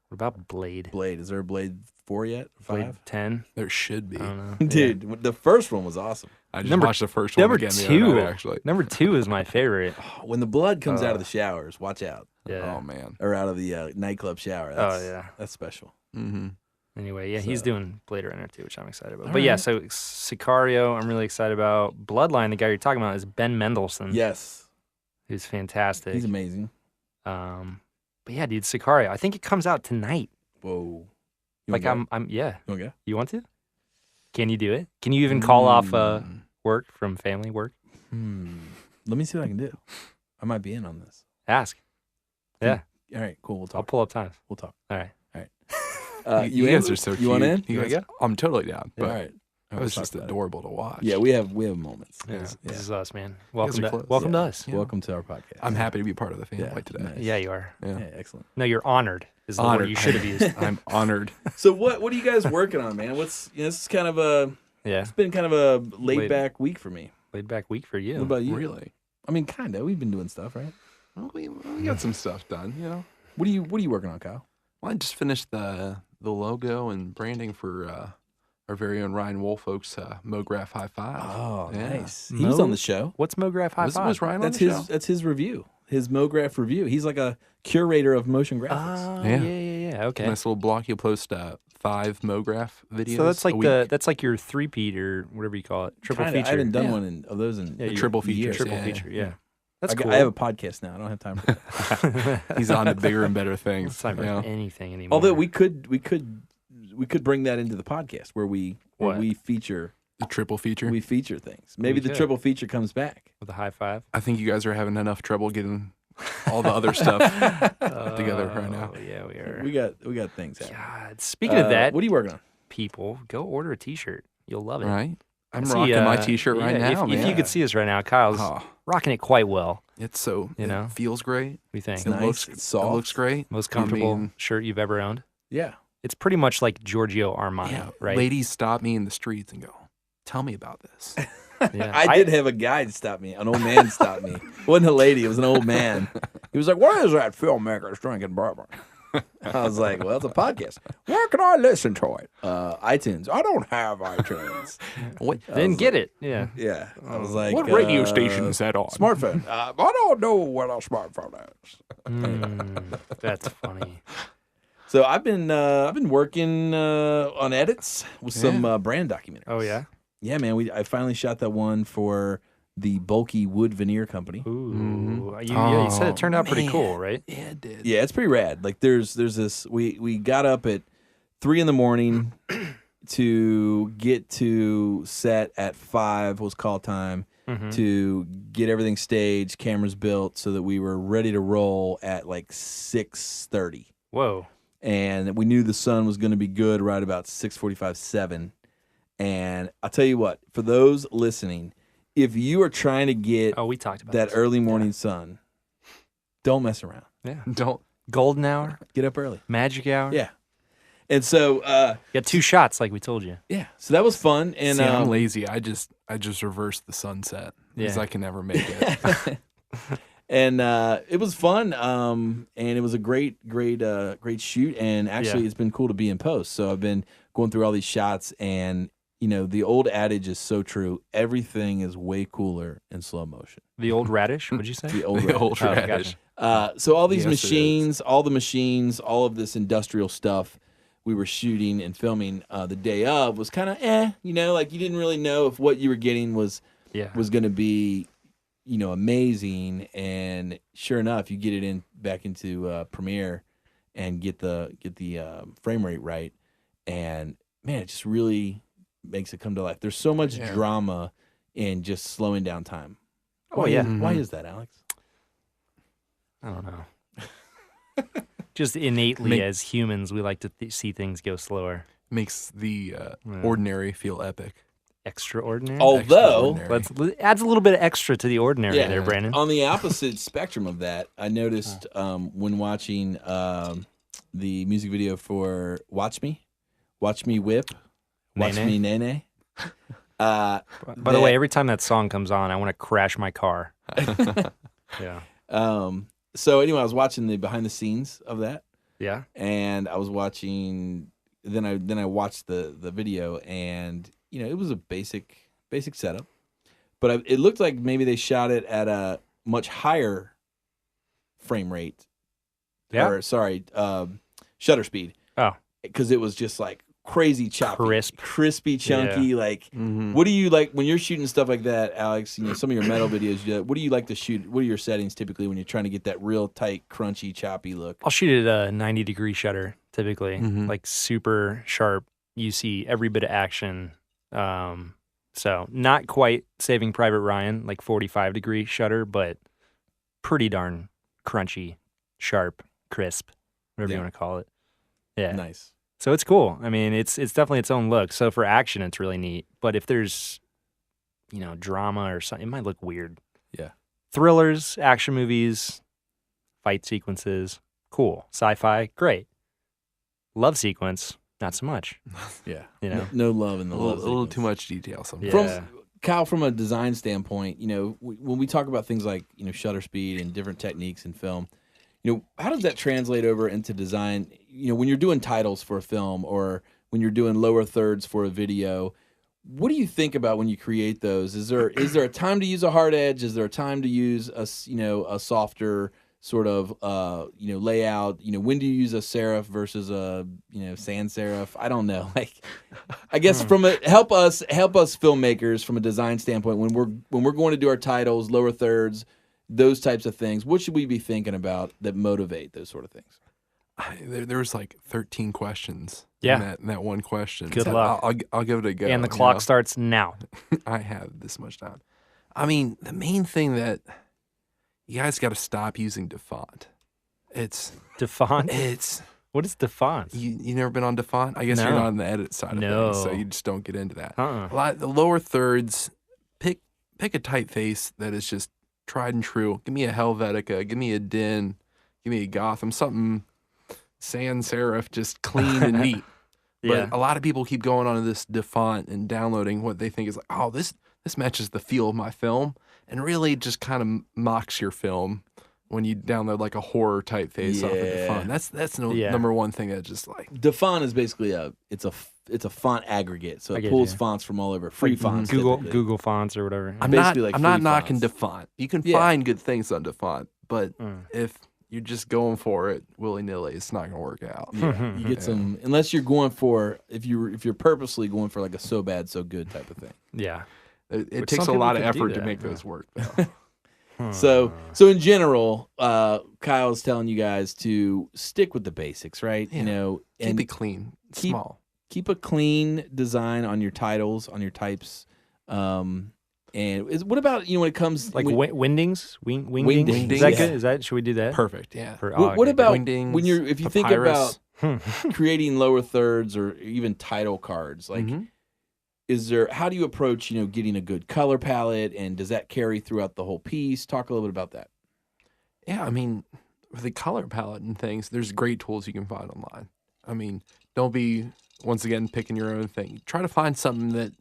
What about Blade? Blade. Is there a Blade 4 yet? Blade 5? 10? There should be. I don't know. Dude, the first one was awesome. I just Number- watched the first one Number again the other 2. night, actually. Number 2 is my favorite. When the blood comes out of the showers, watch out. Yeah. Oh man. Or out of the nightclub shower. Oh, yeah. That's special. Mm-hmm. Anyway, yeah, he's So- doing Blade Runner 2, which I'm excited about. All But yeah, right. so Sicario, I'm really excited about. Bloodline, the guy you're talking about, is Ben Mendelsohn, Yes. who's fantastic. He's amazing. But yeah, dude, Sicario. I think it comes out tonight. Whoa. You Like wanna I'm yeah. go? You wanna go? You want to? Can you do it? Can you even call off work from family work? Let me see what I can do. I might be in on this. Ask. Yeah, All right, cool. We'll I'll talk. pull up times. We'll talk. All right. You guys are so cute. You want in? You guys, I'm totally down. All But right. it was just adorable to watch. Yeah, we have moments. Yeah, Yeah. this is us, man. guys Welcome are to close. welcome to Yeah. us. Welcome to our podcast. I'm happy to be part of the family Yeah, today. nice. Yeah, you are. Yeah. Yeah, excellent. No, you're honored. Is the word Honored. you should have used. I'm honored. So what are you guys working on, man? What's this is kind of a Yeah, it's been kind of a laid back week for me. laid back week for you. What about you? Really? I mean, kinda. We've been doing stuff, right? Well, we got some stuff done, you know. What are you working on, Kyle? Well, I just finished the logo and branding for our very own Ryan Woolfolk's MoGraph High Five. Oh, Yeah. nice. He was Mo- on the show. What's MoGraph High Was Five? Ryan That's on the his. show? That's his review. his MoGraph review. He's like a curator of motion graphics. Yeah. Okay. Nice little block. He'll post 5 MoGraph videos. So that's a like week. that's like your three-peat or whatever you call it, triple Kinda. feature. I haven't done Yeah. one of those in Yeah, triple feature. years. triple Yeah. feature. Yeah, that's I cool. have a podcast now. I don't have time for that. He's on to bigger and better things. It's time for Yeah. anything anymore. Although we could bring that into the podcast where we What? feature The triple feature. things. Maybe the could. triple feature comes back. with a high five I think you guys are having enough trouble getting all the other stuff together right now. Oh, yeah, we are. We got things happening. God, speaking of that, what are you working on? people, go order a T-shirt. You'll love it. Right? I'm See, rocking my T-shirt right yeah, now, if, man. If you could see us right now, Kyle's Oh, rocking it quite well. it's so, You know? it feels great. We think It's It nice. looks, It's it soft. looks great. most comfortable I mean, shirt you've ever owned. Yeah. It's pretty much like Giorgio Armani, yeah, right? ladies stop me in the streets and go, tell me about this. Yeah. I did have a guy stop me. An old man stop me. It wasn't a lady. It was an old man. He was like, "What is that filmmakers drinking bourbon?" I was like, "Well, it's a podcast. Where can I listen to it?" iTunes. I don't have iTunes. What? Didn't get it. Yeah. Yeah. I was like, What radio station is that on? Smartphone. I don't know what a smartphone is. That's funny. So I've been working on edits with some brand documentaries. Oh yeah. Yeah, man. I finally shot that one for the Bulky Wood Veneer Company. Ooh. You said it turned out pretty man. cool, right? Yeah, it did. Yeah, it's pretty rad. Like there's this. We got up at 3 a.m. to get to set at 5 was call time to get everything staged, cameras built, so that we were ready to roll at like 6:30. Whoa. And we knew the sun was going to be good right about 6:45, 7. And I'll tell you what, for those listening, if you are trying to get Oh, we talked about that this. early morning sun, don't mess around. Yeah. Don't. Golden hour, Get up early. magic hour. Yeah. And so, You got 2 shots, like we told you. yeah, so that was fun. And See, I'm lazy. I just reversed the sunset because Yeah. I can never make it. and it was fun. And it was a great shoot. And actually, Yeah. it's been cool to be in post. So I've been going through all these shots, and you know, the old adage is so true. Everything is way cooler in slow motion. The old radish, what'd you say? The old the radish. old Oh, radish. gotcha. So all these Yes, it is. machines, all of this industrial stuff we were shooting and filming the day of was kind of you know, like you didn't really know if what you were getting was Yeah. going to be, you know, amazing. And sure enough, you get it back into Premiere and get the frame rate right, and man, it just really makes it come to life. There's so much Yeah. drama in just slowing down time. Oh, Why yeah. is- Why is that, Alex? I don't know. Just innately, Make- as humans, we like to see things go slower. Makes the ordinary feel epic. Extraordinary. Although, Extraordinary. Adds a little bit of extra to the ordinary there, Brandon. on the opposite spectrum of that, I noticed when watching the music video for Watch Me Whip, Watch Nene. Me Nene. By the way, every time that song comes on, I want to crash my car. Yeah. So anyway, I was watching the behind the scenes of that, Yeah. and I was watching. Then I watched the video, and you know, it was a basic setup, but it looked like maybe they shot it at a much higher frame rate. Yeah. Or sorry, shutter speed. Oh. Because it was just like crazy choppy, crispy, chunky. Like, what do you like when you're shooting stuff like that, Alex? You know, some of your metal videos. What do you like to shoot? What are your settings typically when you're trying to get that real tight, crunchy, choppy look? I'll shoot it at a 90-degree shutter, typically, like super sharp. You see every bit of action. So not quite Saving Private Ryan, like 45-degree shutter, but pretty darn crunchy, sharp, crisp, whatever you want to call it. Yeah. Nice. So it's cool. I mean, it's definitely its own look. So for action, it's really neat. But if there's, you know, drama or something, it might look weird. Yeah. Thrillers, action movies, fight sequences, cool. Sci-fi, great. Love sequence, not so much. Yeah. You know? No love in the A love. little sequence. too much detail sometimes. Yeah. Kyle, from a design standpoint, you know, when we talk about things like, you know, shutter speed and different techniques in film, you know, how does that translate over into design? You know, when you're doing titles for a film or when you're doing lower thirds for a video, What do you think about when you create those? Is there a time to use a hard edge? Is there a time to use a softer sort of layout? When do you use a serif versus a sans serif? I don't know. Like, I guess help us filmmakers from a design standpoint when we're going to do our titles, lower thirds, those types of things. What should we be thinking about that motivate those sort of things? There was like 13 questions. Yeah. In that one question. Good luck. I'll give it a go. And the clock starts now. I have this much time. I mean, the main thing that you guys got to stop using DeFont. It's DeFont? What is DeFont? You never been on DeFont? I guess No. you're not on the edit side of things, so you just don't get into that. The lower thirds, pick a typeface that is just tried and true. Give me a Helvetica. Give me a Din. Give me a Gotham. Something sans serif, just clean and neat. But a lot of people keep going on this DeFont and downloading what they think is like, oh, this matches the feel of my film, and really just kind of mocks your film when you download like a horror typeface off of DeFont. That's number one thing that just like DeFont is basically it's a font aggregate, so it pulls fonts from all over, free fonts, Google fonts or whatever. I'm not knocking DeFont. You can find good things on DeFont, but if you're just going for it willy-nilly, it's not going to work out. You get some, unless you're going for, if you're purposely going for like a so bad so good type of thing. Yeah. It takes a lot of effort to make those work, though. So in general, Kyle's telling you guys to stick with the basics, right? Yeah. And keep it clean, small. Keep a clean design on your titles, on your types. And what about when it comes like wingdings? Wingdings. Is that good? Should we do that? Perfect. Yeah. What about wingdings, when if you think about creating lower thirds or even title cards, like how do you approach getting a good color palette, and does that carry throughout the whole piece? Talk a little bit about that. Yeah, I mean, with the color palette and things, there's great tools you can find online. I mean, don't be once again picking your own thing. Try to find something that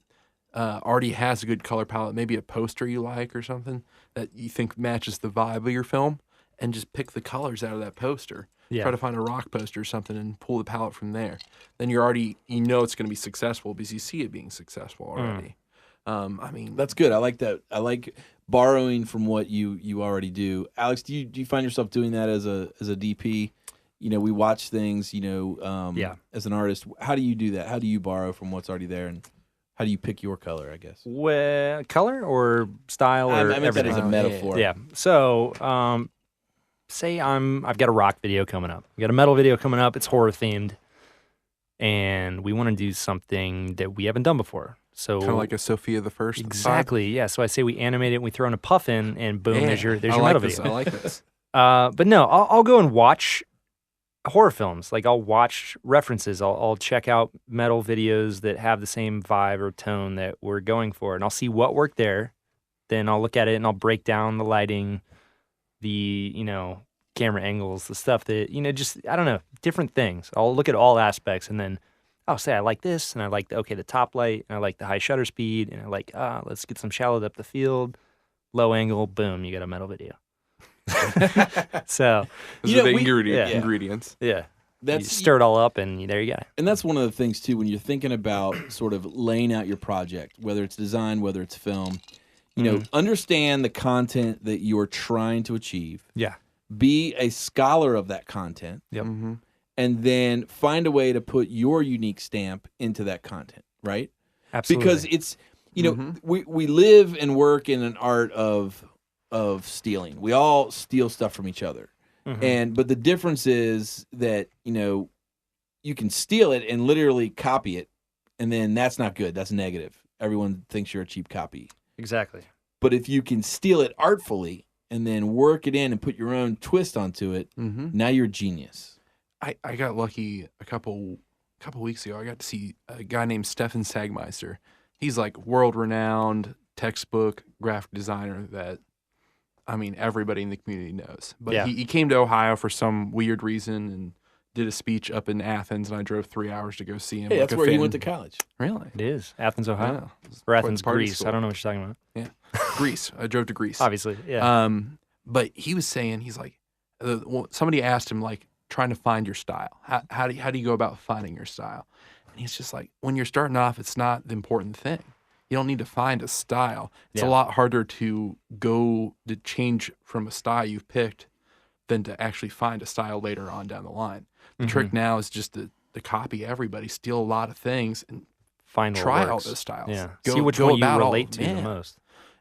already has a good color palette, maybe a poster you like or something that you think matches the vibe of your film, and just pick the colors out of that poster. Yeah. Try to find a rock poster or something and pull the palette from there. Then you're already, it's going to be successful because you see it being successful already. I mean, that's good. I like that. I like borrowing from what you already do. Alex, do you find yourself doing that as a DP? We watch things, as an artist. How do you do that? How do you borrow from what's already there, and how do you pick your color, I guess? Well, color or style or I meant that as a metaphor. Yeah. So, say I've got a rock video coming up. We got a metal video coming up. It's horror themed, and we want to do something that we haven't done before. So kind of like a Sophia the First. Exactly. Yeah. So I say we animate it, and we throw in a puffin, and boom, there's your metal video. I like this. But no, I'll go and watch horror films. Like I'll watch references. I'll check out metal videos that have the same vibe or tone that we're going for, and I'll see what worked there. Then I'll look at it and I'll break down the lighting, the camera angles, the stuff that just I don't know, different things. I'll look at all aspects, and then I'll say I like this, and I like the top light, and I like the high shutter speed, and I like let's get some shallow depth of field, low angle, boom, you got a metal video. So those are the ingredients. Yeah. You stir it all up, and there you go. And that's one of the things too when you're thinking about sort of laying out your project, whether it's design, whether it's film. Understand the content that you're trying to achieve. Yeah. Be a scholar of that content. Yep. And then find a way to put your unique stamp into that content, right? Absolutely. Because it's we live and work in an art of stealing. We all steal stuff from each other. But the difference is that, you can steal it and literally copy it, and then that's not good. That's negative. Everyone thinks you're a cheap copy. Exactly. But if you can steal it artfully and then work it in and put your own twist onto it, now you're a genius. I got lucky a couple weeks ago. I got to see a guy named Stefan Sagmeister. He's like world-renowned textbook graphic designer that, I mean, everybody in the community knows. But he came to Ohio for some weird reason and did a speech up in Athens, and I drove 3 hours to go see him. Hey, that's where he went to college. Really? It is. Athens, Ohio. Or Athens, Greece. I don't know what you're talking about. Yeah. Greece. I drove to Greece. Obviously, yeah. But he was saying, he's like, somebody asked him, like, trying to find your style. How do you go about finding your style? And he's just like, when you're starting off, it's not the important thing. You don't need to find a style. It's a Yeah. lot harder to go to change from a style you've picked than to actually find a style later on down the line. The trick now is just to copy everybody, steal a lot of things, and Find what try all works. those styles. Yeah. Go- See which go one you about all- relate to the man. most.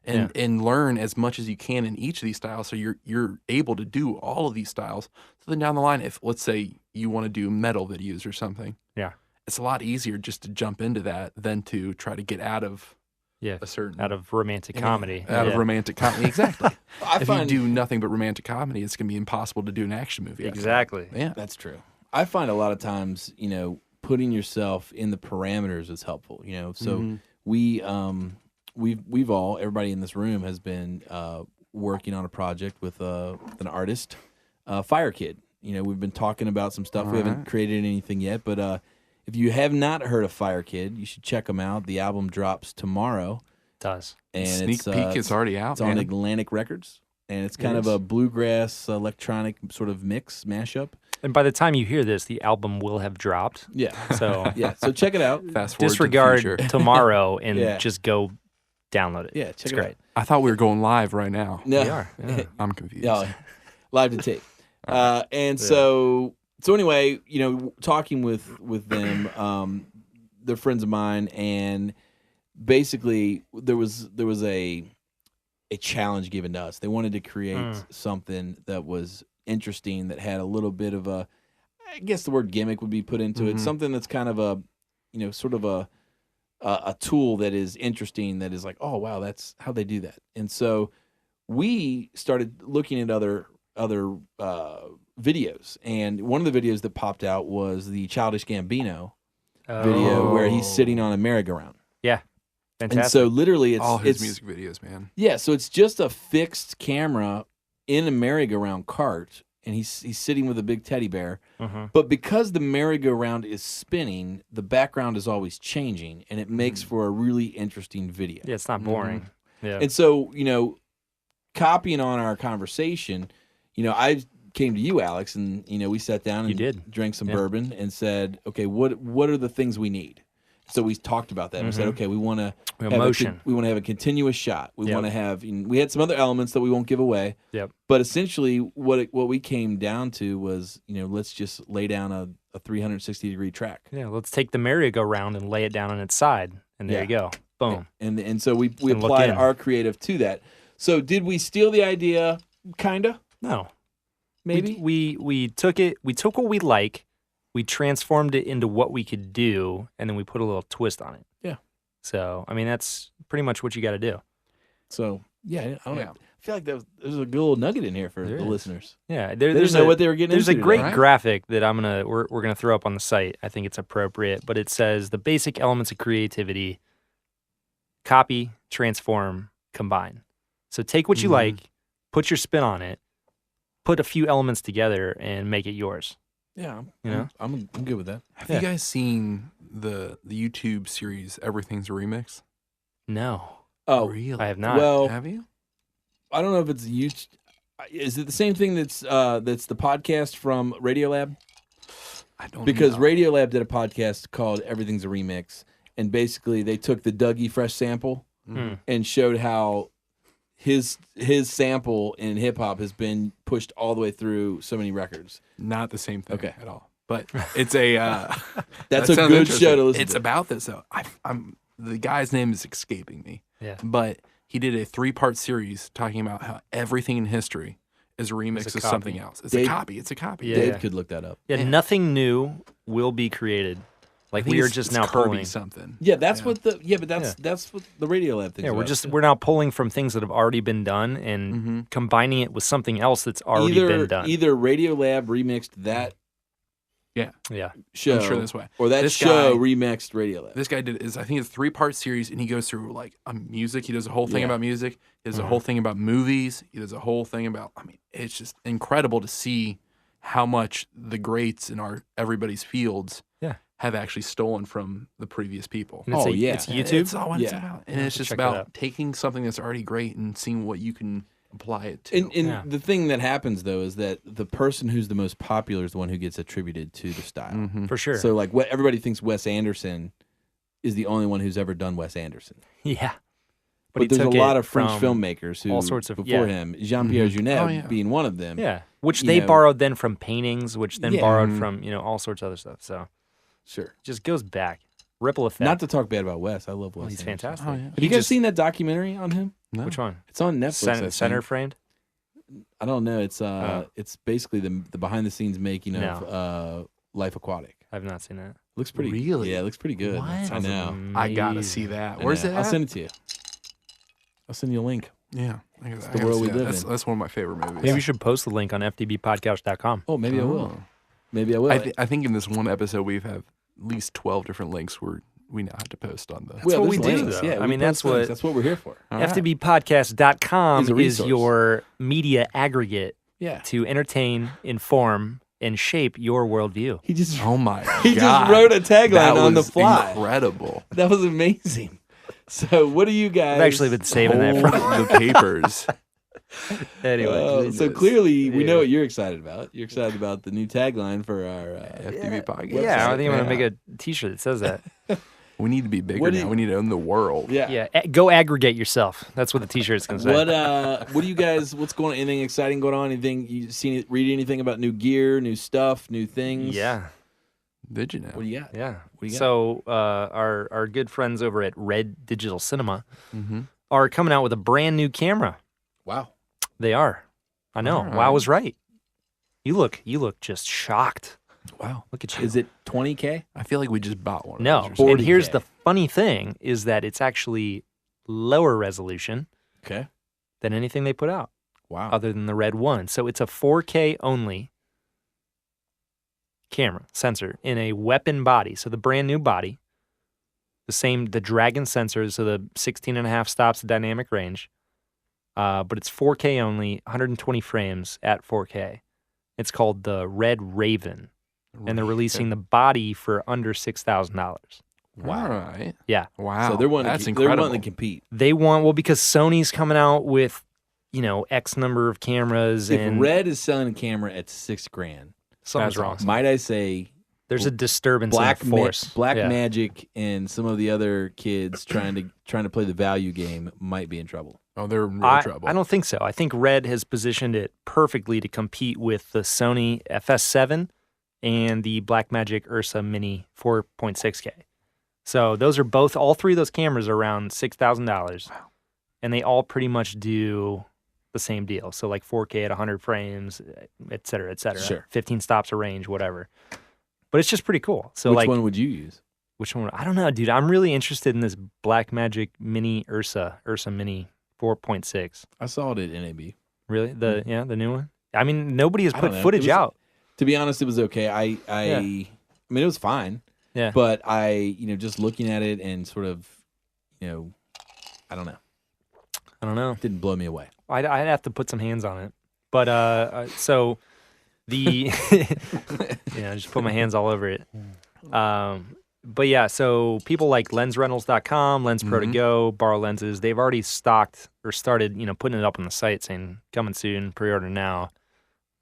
and learn as much as you can in each of these styles, so you're able to do all of these styles. So then down the line, if let's say you want to do metal videos or something, Yeah. it's a lot easier just to jump into that than to try to get out of Yeah. a certain Out of romantic comedy. out of romantic comedy. Exactly. I If find you do nothing but romantic comedy, it's gonna be impossible to do an action movie. after that. Exactly. Yeah. that's true. I find a lot of times, putting yourself in the parameters is helpful. So we've all, everybody in this room has been working on a project with an artist, Fire Kid. We've been talking about some stuff. We haven't created anything yet, but if you have not heard of Fire Kid, you should check them out. The album drops tomorrow, Does. and Sneak peek is already out. it's on man. Atlantic Records, and it's kind of a bluegrass electronic sort of mix mashup. And by the time you hear this, the album will have dropped. Yeah, So yeah. So check it out. Fast forward disregard to the future. tomorrow and Yeah. just go download it. Yeah, check it's it great. out. I thought we were going live right now. No, We are. Yeah. I'm confused. Yeah, live to tape. And so anyway, talking with them, they're friends of mine, and basically there was a challenge given to us. They wanted to create something that was interesting, that had a little bit of a, I guess the word gimmick would be put into it. Something that's kind of a, sort of a tool that is interesting, that is like, oh wow, that's how they do that. And so we started looking at other videos, and one of the videos that popped out was the Childish Gambino video where he's sitting on a merry-go-round. Yeah. Fantastic. And so literally All his it's music videos, man. yeah, so it's just a fixed camera in a merry-go-round cart, and he's sitting with a big teddy bear. But because the merry-go-round is spinning, the background is always changing, and it makes for a really interesting video. Yeah, it's not boring. Yeah. And so, copying on our conversation, I came to you, Alex, and we sat down and drank some bourbon and said, okay, what are the things we need? So we talked about that. And we said, okay, we want to have motion. we want to have a continuous shot. We want to have. We had some other elements that we won't give away. Yep. But essentially, what we came down to was, let's just lay down a 360-degree track. Yeah, let's take the merry-go-round and lay it down on its side, and there you go. Boom. And so we And look applied in. our creative to that. So did we steal the idea? Kinda. No. Maybe. We took it. We took what we like. We transformed it into what we could do, and then we put a little twist on it. Yeah. So, I mean, that's pretty much what you got to do. So yeah, I don't know. I feel like there's a good little nugget in here for the listeners. Yeah, They didn't know what they were getting There's into a great today. graphic that we're gonna throw up on the site. I think it's appropriate, but it says the basic elements of creativity: copy, transform, combine. So take what you like, put your spin on it, put a few elements together, and make it yours. Yeah, I'm good with that. Have you guys seen the YouTube series Everything's a Remix? No, Oh, Really? I have not. well, Have you? I don't know if it's YouTube. Is it the same thing that's the podcast from Radiolab? I don't Because know. Radiolab did a podcast called Everything's a Remix, and basically they took the Dougie Fresh sample and showed how his sample in hip hop has been pushed all the way through so many records. Not the same thing Okay. at all. But it's a That's that a sounds good interesting. show to listen It's to. about this though. I'm the guy's name is escaping me. Yeah. But he did a 3-part series talking about how everything in history is a remix It's a of copy. something else. It's Dave- a copy. It's a copy. Yeah. Dave could look that up. Yeah, nothing new will be created. Like I think we are it's- just it's now Kirby pulling. something. Yeah, that's what that's what the Radiolab thing. Yeah, we're now pulling from things that have already been done and combining it with something else that's already been done. Either Radiolab remixed that Yeah. show, I'm sure this way. or that This show guy- remixed Radiolab. This guy I think it's a 3-part series, and he goes through like music. He does a whole thing Yeah. about music. He does a whole thing about movies. He does a whole thing about. I mean, it's just incredible to see how much the greats in everybody's fields Yeah. have actually stolen from the previous people. And it's Oh, yeah. it's YouTube. It's all what it's Yeah. about, and it's just check that out. about taking something that's already great and seeing what you can apply it to. And Yeah. the thing that happens though is that the person who's the most popular is the one who gets attributed to the style. For sure. So like what everybody thinks Wes Anderson, is the only one who's ever done Wes Anderson. Yeah. But he there's a took lot it of French from filmmakers who all sorts of before him, Jean-Pierre Jeunet being one of them. Yeah, which you they know. borrowed then from paintings, which then Yeah. borrowed from all sorts of other stuff. So Sure. it just goes back, ripple effect. Not to talk bad about Wes. I love Wes. he's Anderson. fantastic. Oh, yeah. Have you guys seen that documentary on him? No. Which one? It's on Netflix. I Center think. framed. I don't know. It's Oh. it's basically the behind the scenes making of Life Aquatic. I've not seen that. Looks pretty. Really? Yeah, it looks pretty good. What? I Sounds know. I gotta amazing. see that. I Where's know. it? I'll at? send it to you. I'll send you a link. Yeah, the world we live in. That's one of my favorite movies. Maybe we should post the link on fdbpodcast.com. Oh, maybe I will. Maybe I will. I think in this one episode we have at least 12 different links where we now have to post on the. what we there's do, links. though. Yeah, I we mean, post links. that's That's what we're here for. All right. fdbpodcast.com Is a is resource. your media aggregate Yeah. to entertain, inform, and shape your worldview. He just Oh my he God. just wrote a tagline That on the was fly. Incredible. That was amazing. So, what do you guys? I've actually been saving that Hold for. the papers. Anyway, So clearly, we know what you're excited about. You're excited about the new tagline for our FTV podcast. yeah, I think I'm Yeah. gonna make a T-shirt that says that. We need to be bigger What do now. you- We need to own the world. Yeah. Go aggregate yourself. That's what the T-shirt's gonna say. What do you guys? What's going on? Anything exciting going on? Anything you seen? Read anything about new gear, new stuff, new things? Yeah, Did you know? What do you got? yeah. What do you got? So our good friends over at Red Digital Cinema Mm-hmm. are coming out with a brand new camera. Wow. They are. I know. All Wow, right. was right. You look just shocked. Wow. Look at you. Is it 20K? I feel like we just bought one. No. Of those or And 40K. here's the funny thing is that it's actually lower resolution Okay. than anything they put out Wow. other than the Red One. So it's a 4K only camera sensor in a weapon body. So the brand new body, the Dragon sensors, so the 16.5 stops of dynamic range. But it's 4K only, 120 frames at 4K. It's called the Red Raven, and they're releasing the body for under $6,000. Wow. All right. Yeah. Wow. So they're wanting That's to, incredible. They're wanting to compete. They want, because Sony's coming out with, X number of cameras, If and Red is selling a camera at $6,000, something's That's wrong. awesome. might I say There's a disturbance Black in the force. Black Yeah. Magic and some of the other kids trying to play the value game might be in trouble. Oh, they're in real I trouble. don't think so. I think Red has positioned it perfectly to compete with the Sony FS7 and the Blackmagic Ursa Mini 4.6K. So those are all three of those cameras are around $6,000. Wow. And they all pretty much do the same deal. So like 4K at 100 frames, et cetera, et cetera. Sure. 15 stops of range, whatever. But it's just pretty cool. So Which like, one would you use? which one? I don't know, dude. I'm really interested in this Blackmagic Mini Ursa Mini 4.6. I saw it at NAB. Really? The new one? I mean, nobody has I put don't know. footage It was- out. To be honest, it was okay. I mean, it was fine. Yeah. But just looking at it and sort of, I don't know, I don't know. it didn't blow me away. I'd have to put some hands on it. But so the just put my hands all over it. But yeah, so people like LensRentals.com, LensPro to Go, Borrow Lenses, they've already stocked or started, putting it up on the site saying coming soon, pre-order now.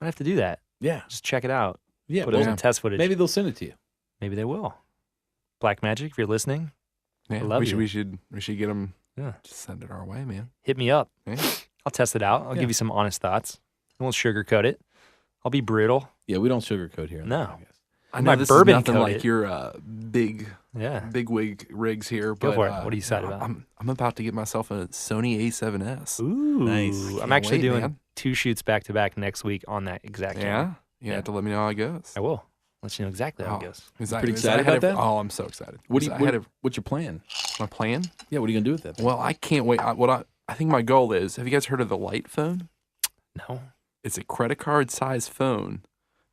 I have to do that. Yeah. Just check it out. Yeah. Put it in test footage. Maybe they'll send it to you. Maybe they will. Blackmagic, if you're listening, Yeah, I love we you. should get them. Yeah. Just send it our way, man. hit me up. Yeah. I'll test it out. I'll give you some honest thoughts. I won't sugarcoat it. I'll be brutal. Yeah, we don't sugarcoat here. on the No. podcast. I My know this bourbon is nothing coat like it. your big Yeah. wig rigs here. Go But, for it. What are you excited about? I'm about to get myself a Sony A7S. Ooh. Nice. I'm Can't actually wait, doing man. 2 shoots back to back next week on that exact camera. Yeah, you have to let me know how it goes. I will. Let you know exactly how it goes. Pretty excited about that? Oh, I'm so excited. What's my your plan? plan? Yeah, what are you gonna do with that thing? Well, I can't wait. I think my goal is. Have you guys heard of the Light phone? No. It's a credit card size phone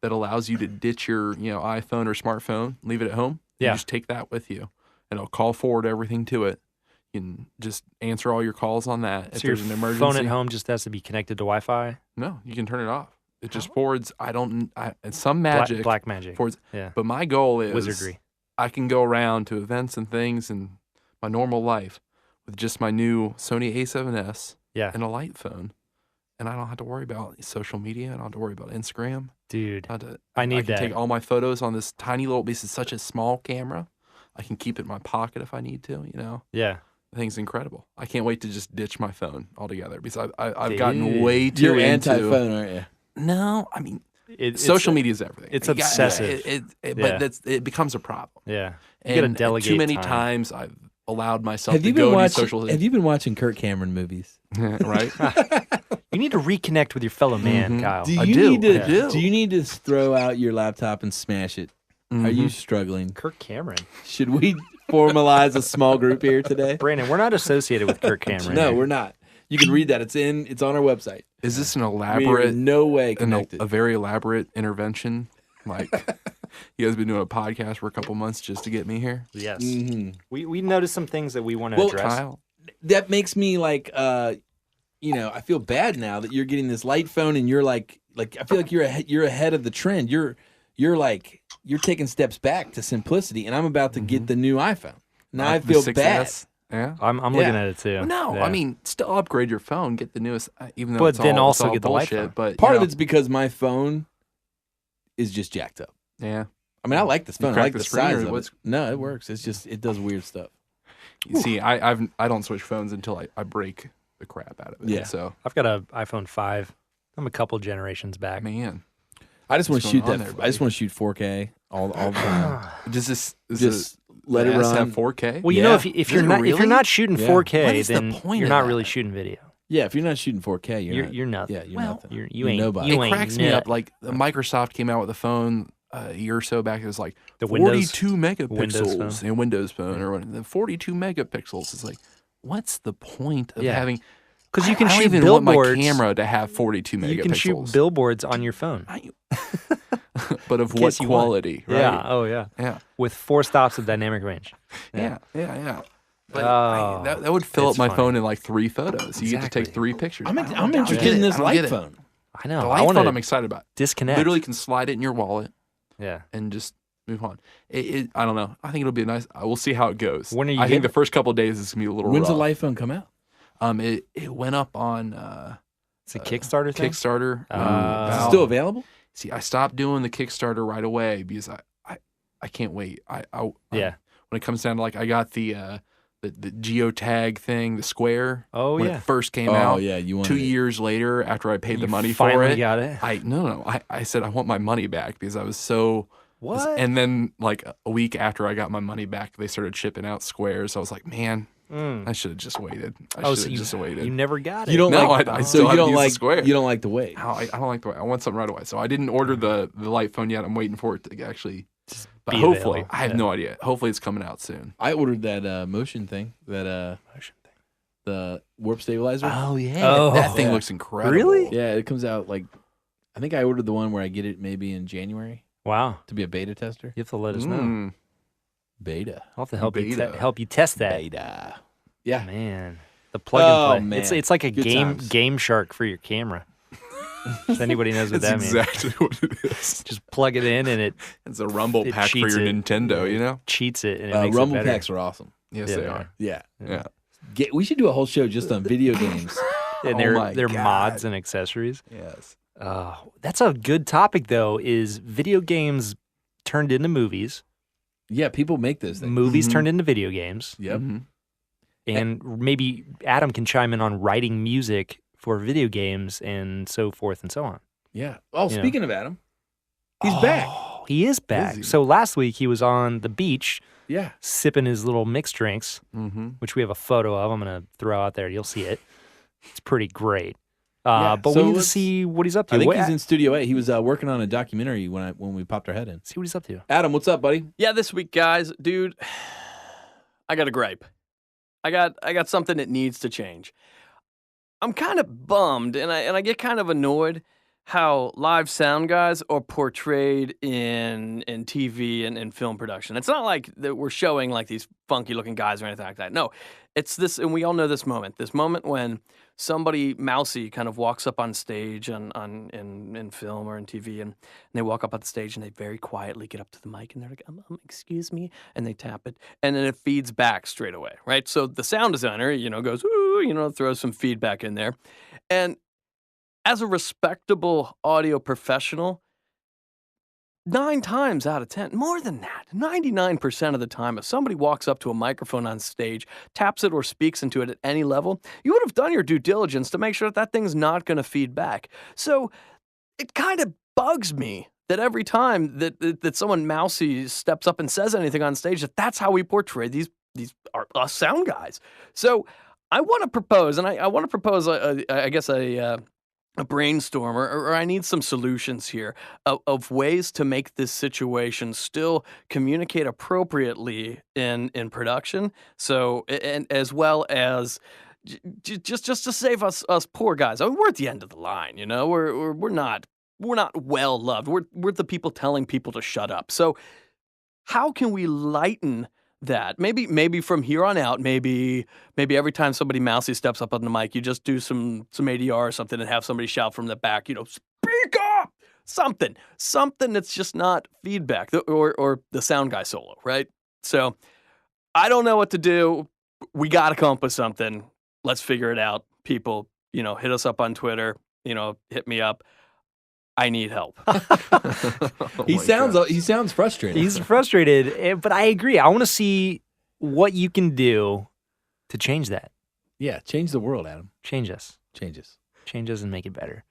that allows you to ditch your iPhone or smartphone, leave it at home. Yeah. You just take that with you, and it'll call forward everything to it. You can just answer all your calls on that. If So your there's an emergency, phone at home just has to be connected to Wi-Fi? no, you can turn it off. It just forwards. It's some magic. Black magic. Forwards. Yeah. But my goal is Wizardry. I can go around to events and things in my normal life with just my new Sony A7S Yeah. and a light phone. And I don't have to worry about social media. I don't have to worry about Instagram. Dude. I I need can that. take all my photos on this tiny little piece. It's such a small camera. I can keep it in my pocket if I need to. You know. Yeah. The thing's incredible. I can't wait to just ditch my phone altogether because I've Dude. gotten way too You're into anti-phone, aren't you? No, I mean It's social media is everything. it's You got- obsessive. But it becomes a problem. Yeah. You gotta And delegate too many time. times I've allowed myself Have to you go been to watching? social. Have you been watching Kirk Cameron movies? Right? You need to reconnect with your fellow man, Mhm. Kyle. Do you I do, need to? I do. Do you need to throw out your laptop and smash it? Are you struggling? Kirk Cameron. Should we formalize a small group here today? Brandon, we're not associated with Kirk Cameron. No, here. we're not. You can read that. It's on our website. Is this an We are elaborate, in no way connected. a very elaborate intervention? Like you guys been doing a podcast for a couple months just to get me here? Yes. Mhm. We noticed some things that we want to Well, address. Kyle, That makes me like, I feel bad now that you're getting this light phone and you're like I feel like you're ahead of the trend. You're taking steps back to simplicity, and I'm about to get the new iPhone. Now I the feel 6S? bad. Yeah. I'm Yeah. looking at it too. Well, no, Yeah. I mean, still upgrade your phone, get the newest, even though But it's then all, also it's all get the light bullshit. phone. But Part you of know, it's because my phone is just jacked up. yeah. I mean, I like this phone. I cracked like the the screen, size or of it. what's- No, it works. It's just it does weird stuff. You see, I don't switch phones until I break the crap out of it. Yeah. So I've got an iPhone 5. I'm a couple generations back. man, I just want to What's shoot going that. on there, I just buddy? want to shoot 4K all the time. does this Just let it run. have 4K? Well, you know, Yeah. if Does you're it not if really? you're not shooting Yeah. 4K, What is the then point you're of not that? really shooting video. Yeah, if you're not shooting 4K, You're nothing. Yeah, you're Well, nothing. You You're ain't nobody. you It ain't cracks me nut. up. Like Microsoft came out with a phone a year or so back. It was like The Windows- 42 megapixels Windows in Windows Phone or the 42 megapixels. It's like, what's the point of Yeah. having? Because you can I don't shoot even want my billboards. camera to have 42 megapixels. You can shoot billboards on your phone. But of In what case you want. quality? Right? Yeah. Oh yeah. Yeah. With 4 stops of dynamic range. Yeah. But Oh, that would fill up it's my funny. phone in like 3 photos. You get to Exactly. take 3 pictures. I'm I don't interested get in it. this I don't light get it. phone. I know. The I light want phone I'm to excited about. disconnect. Literally can slide it in your wallet Yeah. and just move on. I don't know. I think it'll be nice. We'll see how it goes. When are you I think getting the first couple of days is gonna be a little When's the rough. light phone come out? It went up on It's a Kickstarter thing. Kickstarter. Oh. Is it about- still available? See, I stopped doing the Kickstarter right away because I can't wait. Yeah. When it comes down to like, I got the geotag thing, the square. Oh when yeah. it first came Oh out. yeah, you want 2 years later, after I paid You the money for finally it, got it. I said I want my money back because I was so. What? And then like a week after I got my money back, they started shipping out squares. I was like, man, I should have just waited. I Oh, should so have just waited. you never got it. You don't No, like I so still you have to don't use the like square. you don't like the wait. I don't like the way. I want something right away. So I didn't order the light phone yet. I'm waiting for it to actually. But be hopefully, available. I have Yeah. no idea. Hopefully, it's coming out soon. I ordered that motion thing, the warp stabilizer. yeah, Oh. that thing Yeah. looks incredible. Really? Yeah, it comes out like I think I ordered the one where I get it maybe in January Wow. to be a beta tester. You have to let us know. Mm. Beta. I'll have to help you Beta. help you test that. Beta. Yeah. Man, the plug and play. Oh, man. It's like a Good times. Game Shark for your camera. If anybody knows what That's that means, exactly what it is. just plug it in and it It's a Rumble It pack for cheats your it. Nintendo. You know? cheats it and it makes Rumble it better. packs are awesome. Yes, Yeah, they they are. Yeah. Yeah. We should do a whole show just on video games. And Oh my they're God. mods and accessories. Yes. That's a good topic though. Is video games turned into movies? Yeah, people make those things. Movies Mhm. turned into video games? Yep. Mhm. And maybe Adam can chime in on writing music for video games and so forth and so on. Yeah. Oh, You know. speaking of Adam, he's back. Oh, he is back. he? So last week he was on the beach Yeah. sipping his little mixed drinks, Mhm. which we have a photo of. I'm going to throw out there. You'll see it. It's pretty great. Yeah, But so we need to let's- see what he's up to. I think What- he's in Studio A. He was working on a documentary when we popped our head in. see what he's up to. Adam, what's up, buddy? Yeah, this week, guys, dude, I got a gripe. I got something that needs to change. I'm kind of bummed, and I get kind of annoyed how live sound guys are portrayed in TV and in film production. It's not like that we're showing like these funky looking guys or anything like that. No, it's this, and we all know this moment when somebody mousy kind of walks up on stage in film or in TV, and they walk up on the stage and they very quietly get up to the mic and they're like, excuse me, and they tap it, and then it feeds back straight away, right? So the sound designer, goes, ooh, throws some feedback in there, and as a respectable audio professional, 9 times out of 10, more than that, 99% of the time, if somebody walks up to a microphone on stage, taps it or speaks into it at any level, you would have done your due diligence to make sure that that thing's not going to feed back. So it kind of bugs me that every time that someone mousy steps up and says anything on stage, that's how we portray these are us sound guys. So I want to propose, and I want to propose, a brainstorm, or I need some solutions here of ways to make this situation still communicate appropriately in production. So, and as well as just to save us poor guys. I mean, we're at the end of the line, you know. We're not well loved. We're the people telling people to shut up. So, how can we lighten that? Maybe from here on out, maybe every time somebody mousy steps up on the mic, you just do some ADR or something and have somebody shout from the back, you know, speak up! Something that's just not feedback, or the sound guy solo, right? So I don't know what to do. We got to come up with something. Let's figure it out. People, you know, hit us up on Twitter, you know, hit me up. I need help. He sounds frustrated. He's frustrated, but I agree. I want to see what you can do to change that. Yeah, change the world, Adam. Change us. Change us And make it better.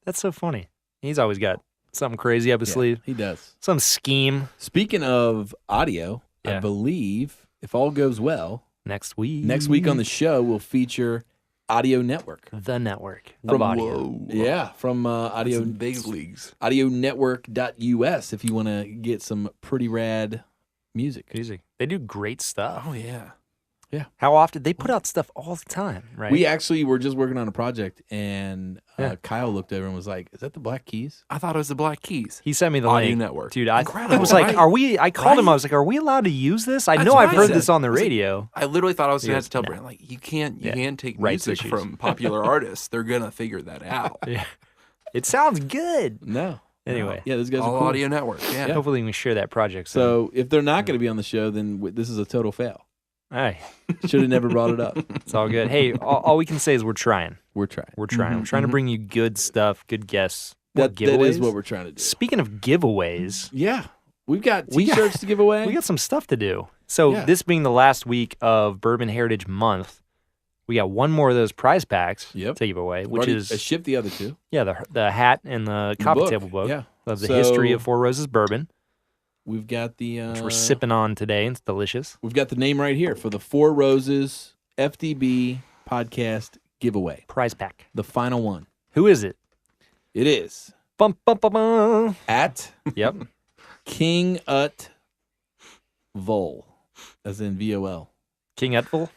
That's so funny. He's always got something crazy up his sleeve. He does. Some scheme. Speaking of audio, Yeah. I believe, if all goes well, Next week on the show we'll feature Audio Network. The network From of audio. Whoa. Yeah, from Audio That's in big leagues. AudioNetwork.us if you want to get some pretty rad music. Easy. They do great stuff. Oh yeah. How often? They put out stuff all the time, right? We actually were just working on a project, and Yeah. Kyle looked over and was like, "Is that the Black Keys?" I thought it was the Black Keys. He sent me the Audio link. Network. Dude, I Incredible, was like, right? are we? I called him. Right? I was like, are we allowed to use this? I That's know what I've I heard said. this on the I was like, radio. I literally thought I was He going to goes, have to tell "No." Brandon, like, you can't take Rights music issues. from popular artists. They're going to figure that out. Yeah. It sounds good. No. Anyway, Yeah, those guys All are cool. Audio Network. Yeah. hopefully we can share that project soon. So if they're not going to be on the show, then this is a total fail. Hey, Should have never brought it up. it's all good. Hey, all we can say is we're trying. We're trying. We're trying. We're trying to bring you good stuff, good guests. That giveaways. is what we're trying to do. Speaking of giveaways, Yeah. We've got We got- T-shirts to give away. we got some stuff to do. So Yeah. this being the last week of Bourbon Heritage Month, we got one more of those prize packs Yep. to give away, We've which already is shipped the other two. the hat and the The coffee book. table book Yeah. of the So- history of Four Roses Bourbon, We've got the which we're sipping on today. It's delicious. We've got the name right here for the Four Roses FDB podcast giveaway. Prize pack. The final one. Who is it? It is Bum, bum, bum, bum. at Yep. King Ut Vol, as in VOL. King Utful.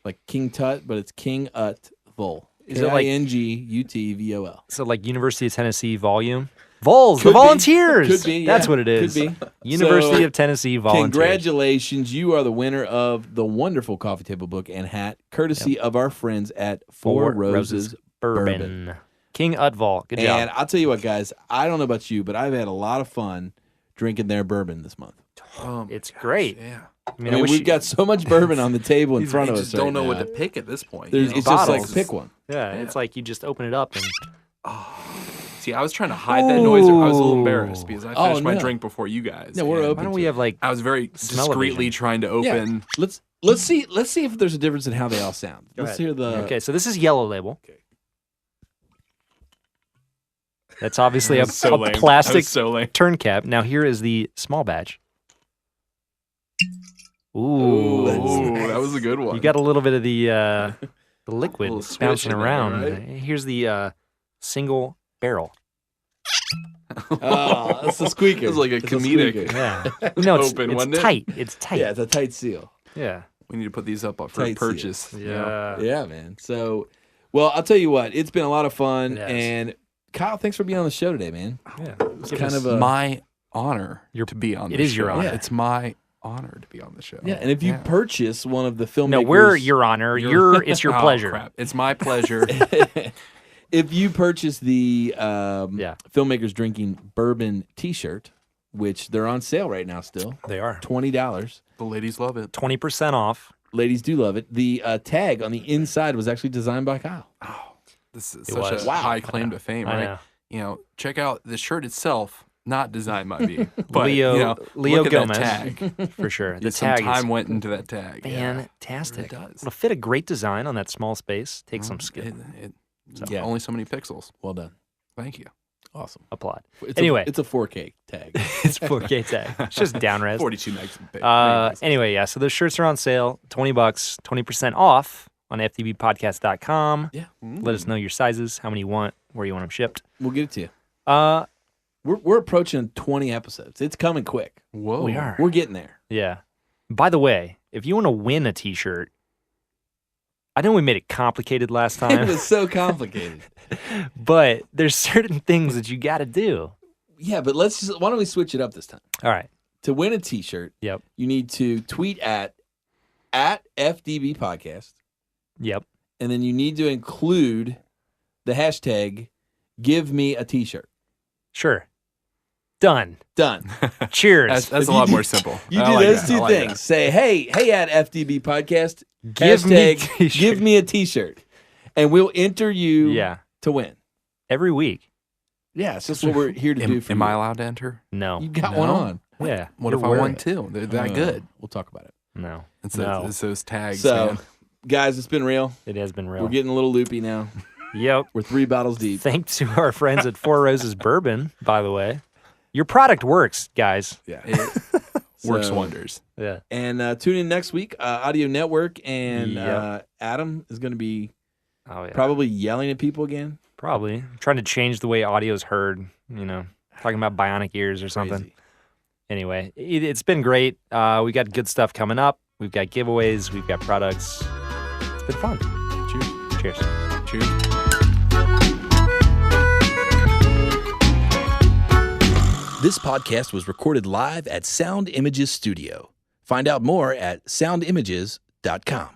Like King Tut, but it's King Ut Vol. Is it like- KINGUTVOL. So like University of Tennessee volume. Vols, Could the be. volunteers. Could be. That's yeah. what it is. Could be. University So, of Tennessee volunteers. Congratulations. You are the winner of the wonderful coffee table book and hat, courtesy of our friends at Four Roses Bourbon. King Utvall. Good job. And I'll tell you what, guys, I don't know about you, but I've had a lot of fun drinking their bourbon this month. Oh my It's gosh, great. Yeah. I mean, I wish we've got so much bourbon on the table in front You of just us. don't right know now. what to pick at this point. There's, you know? it's just like Bottles. pick one. Yeah, it's like you just open it up and See, I was trying to hide that noise. I was a little embarrassed because I Oh, finished my no. drink before you guys. No, we're and open. why don't we have like I was very Smell-o-vision. discreetly trying to Yeah. open. Let's see if there's a difference in how they all sound. Let's hear the. Okay, so this is Yellow Label. Okay. That's obviously a, That was so a lame. That plastic was so lame. turn cap. Now here is the small batch. Ooh, Ooh, that was a good one. you got a little bit of the liquid little swish bouncing in there, around. right? Here's the single barrel. Oh, that's the squeaker. It was like a It's comedic. squeaker. Yeah, no, Open, it's wasn't it? tight. It's tight. Yeah, it's a tight seal. Yeah. We need to put these up for Tight purchase. you know? Yeah, man. So, well, I'll tell you what, it's been a lot of fun. Yes. And Kyle, thanks for being on the show today, man. Yeah. It's kind of a. My honor to be on. It this is your show. honor. Yeah. It's my honor to be on the show. Yeah, and if you purchase one of the filmmakers. No, we're your honor. It's your Oh, pleasure. crap. It's my pleasure. If you purchase the Yeah. Filmmakers Drinking Bourbon T-shirt, which they're on sale right now still, They are. $20. The ladies love it. 20% off. Ladies do love it. The tag on the inside was actually designed by Kyle. This is It such was. a Wow. high claim to fame, I right? know. You know, check out the shirt itself not designed by me. But, Leo you know, Leo look at Gomez, that tag. for sure. The Some tag time is went into that tag. fantastic. It does. It'll fit a great design on that small space. Takes some skill. Yeah. Only so many pixels. Well done. Thank you. Awesome. Applaud. It's Anyway. it's a 4K tag. It's 4K tag. It's just down res. 42 megs. Anyway, yeah. So those shirts are on sale. $20, 20% off on fdbpodcast.com. Yeah. Let us know your sizes, how many you want, where you want them shipped. We'll get it to you. We're approaching 20 episodes. It's coming quick. Whoa. We are. We're getting there. Yeah. By the way, if you want to win a T-shirt, I know we made it complicated last It time, was so complicated. but there's certain things that you got to do. Yeah, but why don't we switch it up this time? All right. To win a T-shirt, Yep. you need to tweet at FDB Podcast, Yep. and then you need to include the hashtag "Give Me a T-shirt." Sure. Done. Done. Cheers. That's a lot more simple. You I do like those that. two I like things. that. Say, hey at FDB Podcast, Give me a hashtag T-shirt. give me a T-shirt, and we'll enter you Yeah. to win. Every week. Yeah, it's just what we're here to do for Am you. I allowed to enter? No. You got No? one on. Yeah. What You're if I wearing won it. too? They're that good. We'll talk about it. No. It's, No. it's those tags, So, man. guys, it's been real. It has been real. We're getting a little loopy now. Yep. We're 3 bottles deep. Thanks to our friends at Four Roses Bourbon, by the way. Your product works, guys. Yeah. It works So- wonders. Yeah. And tune in next week. Audio Network and Yep. Adam is going to be Oh, yeah. probably yelling at people again. Probably. Trying to change the way audio is heard, talking about bionic ears or something. Crazy. Anyway, it's been great. We got good stuff coming up. We've got giveaways. We've got products. It's been fun. Cheers. Cheers. Cheers. This podcast was recorded live at Sound Images Studio. Find out more at soundimages.com.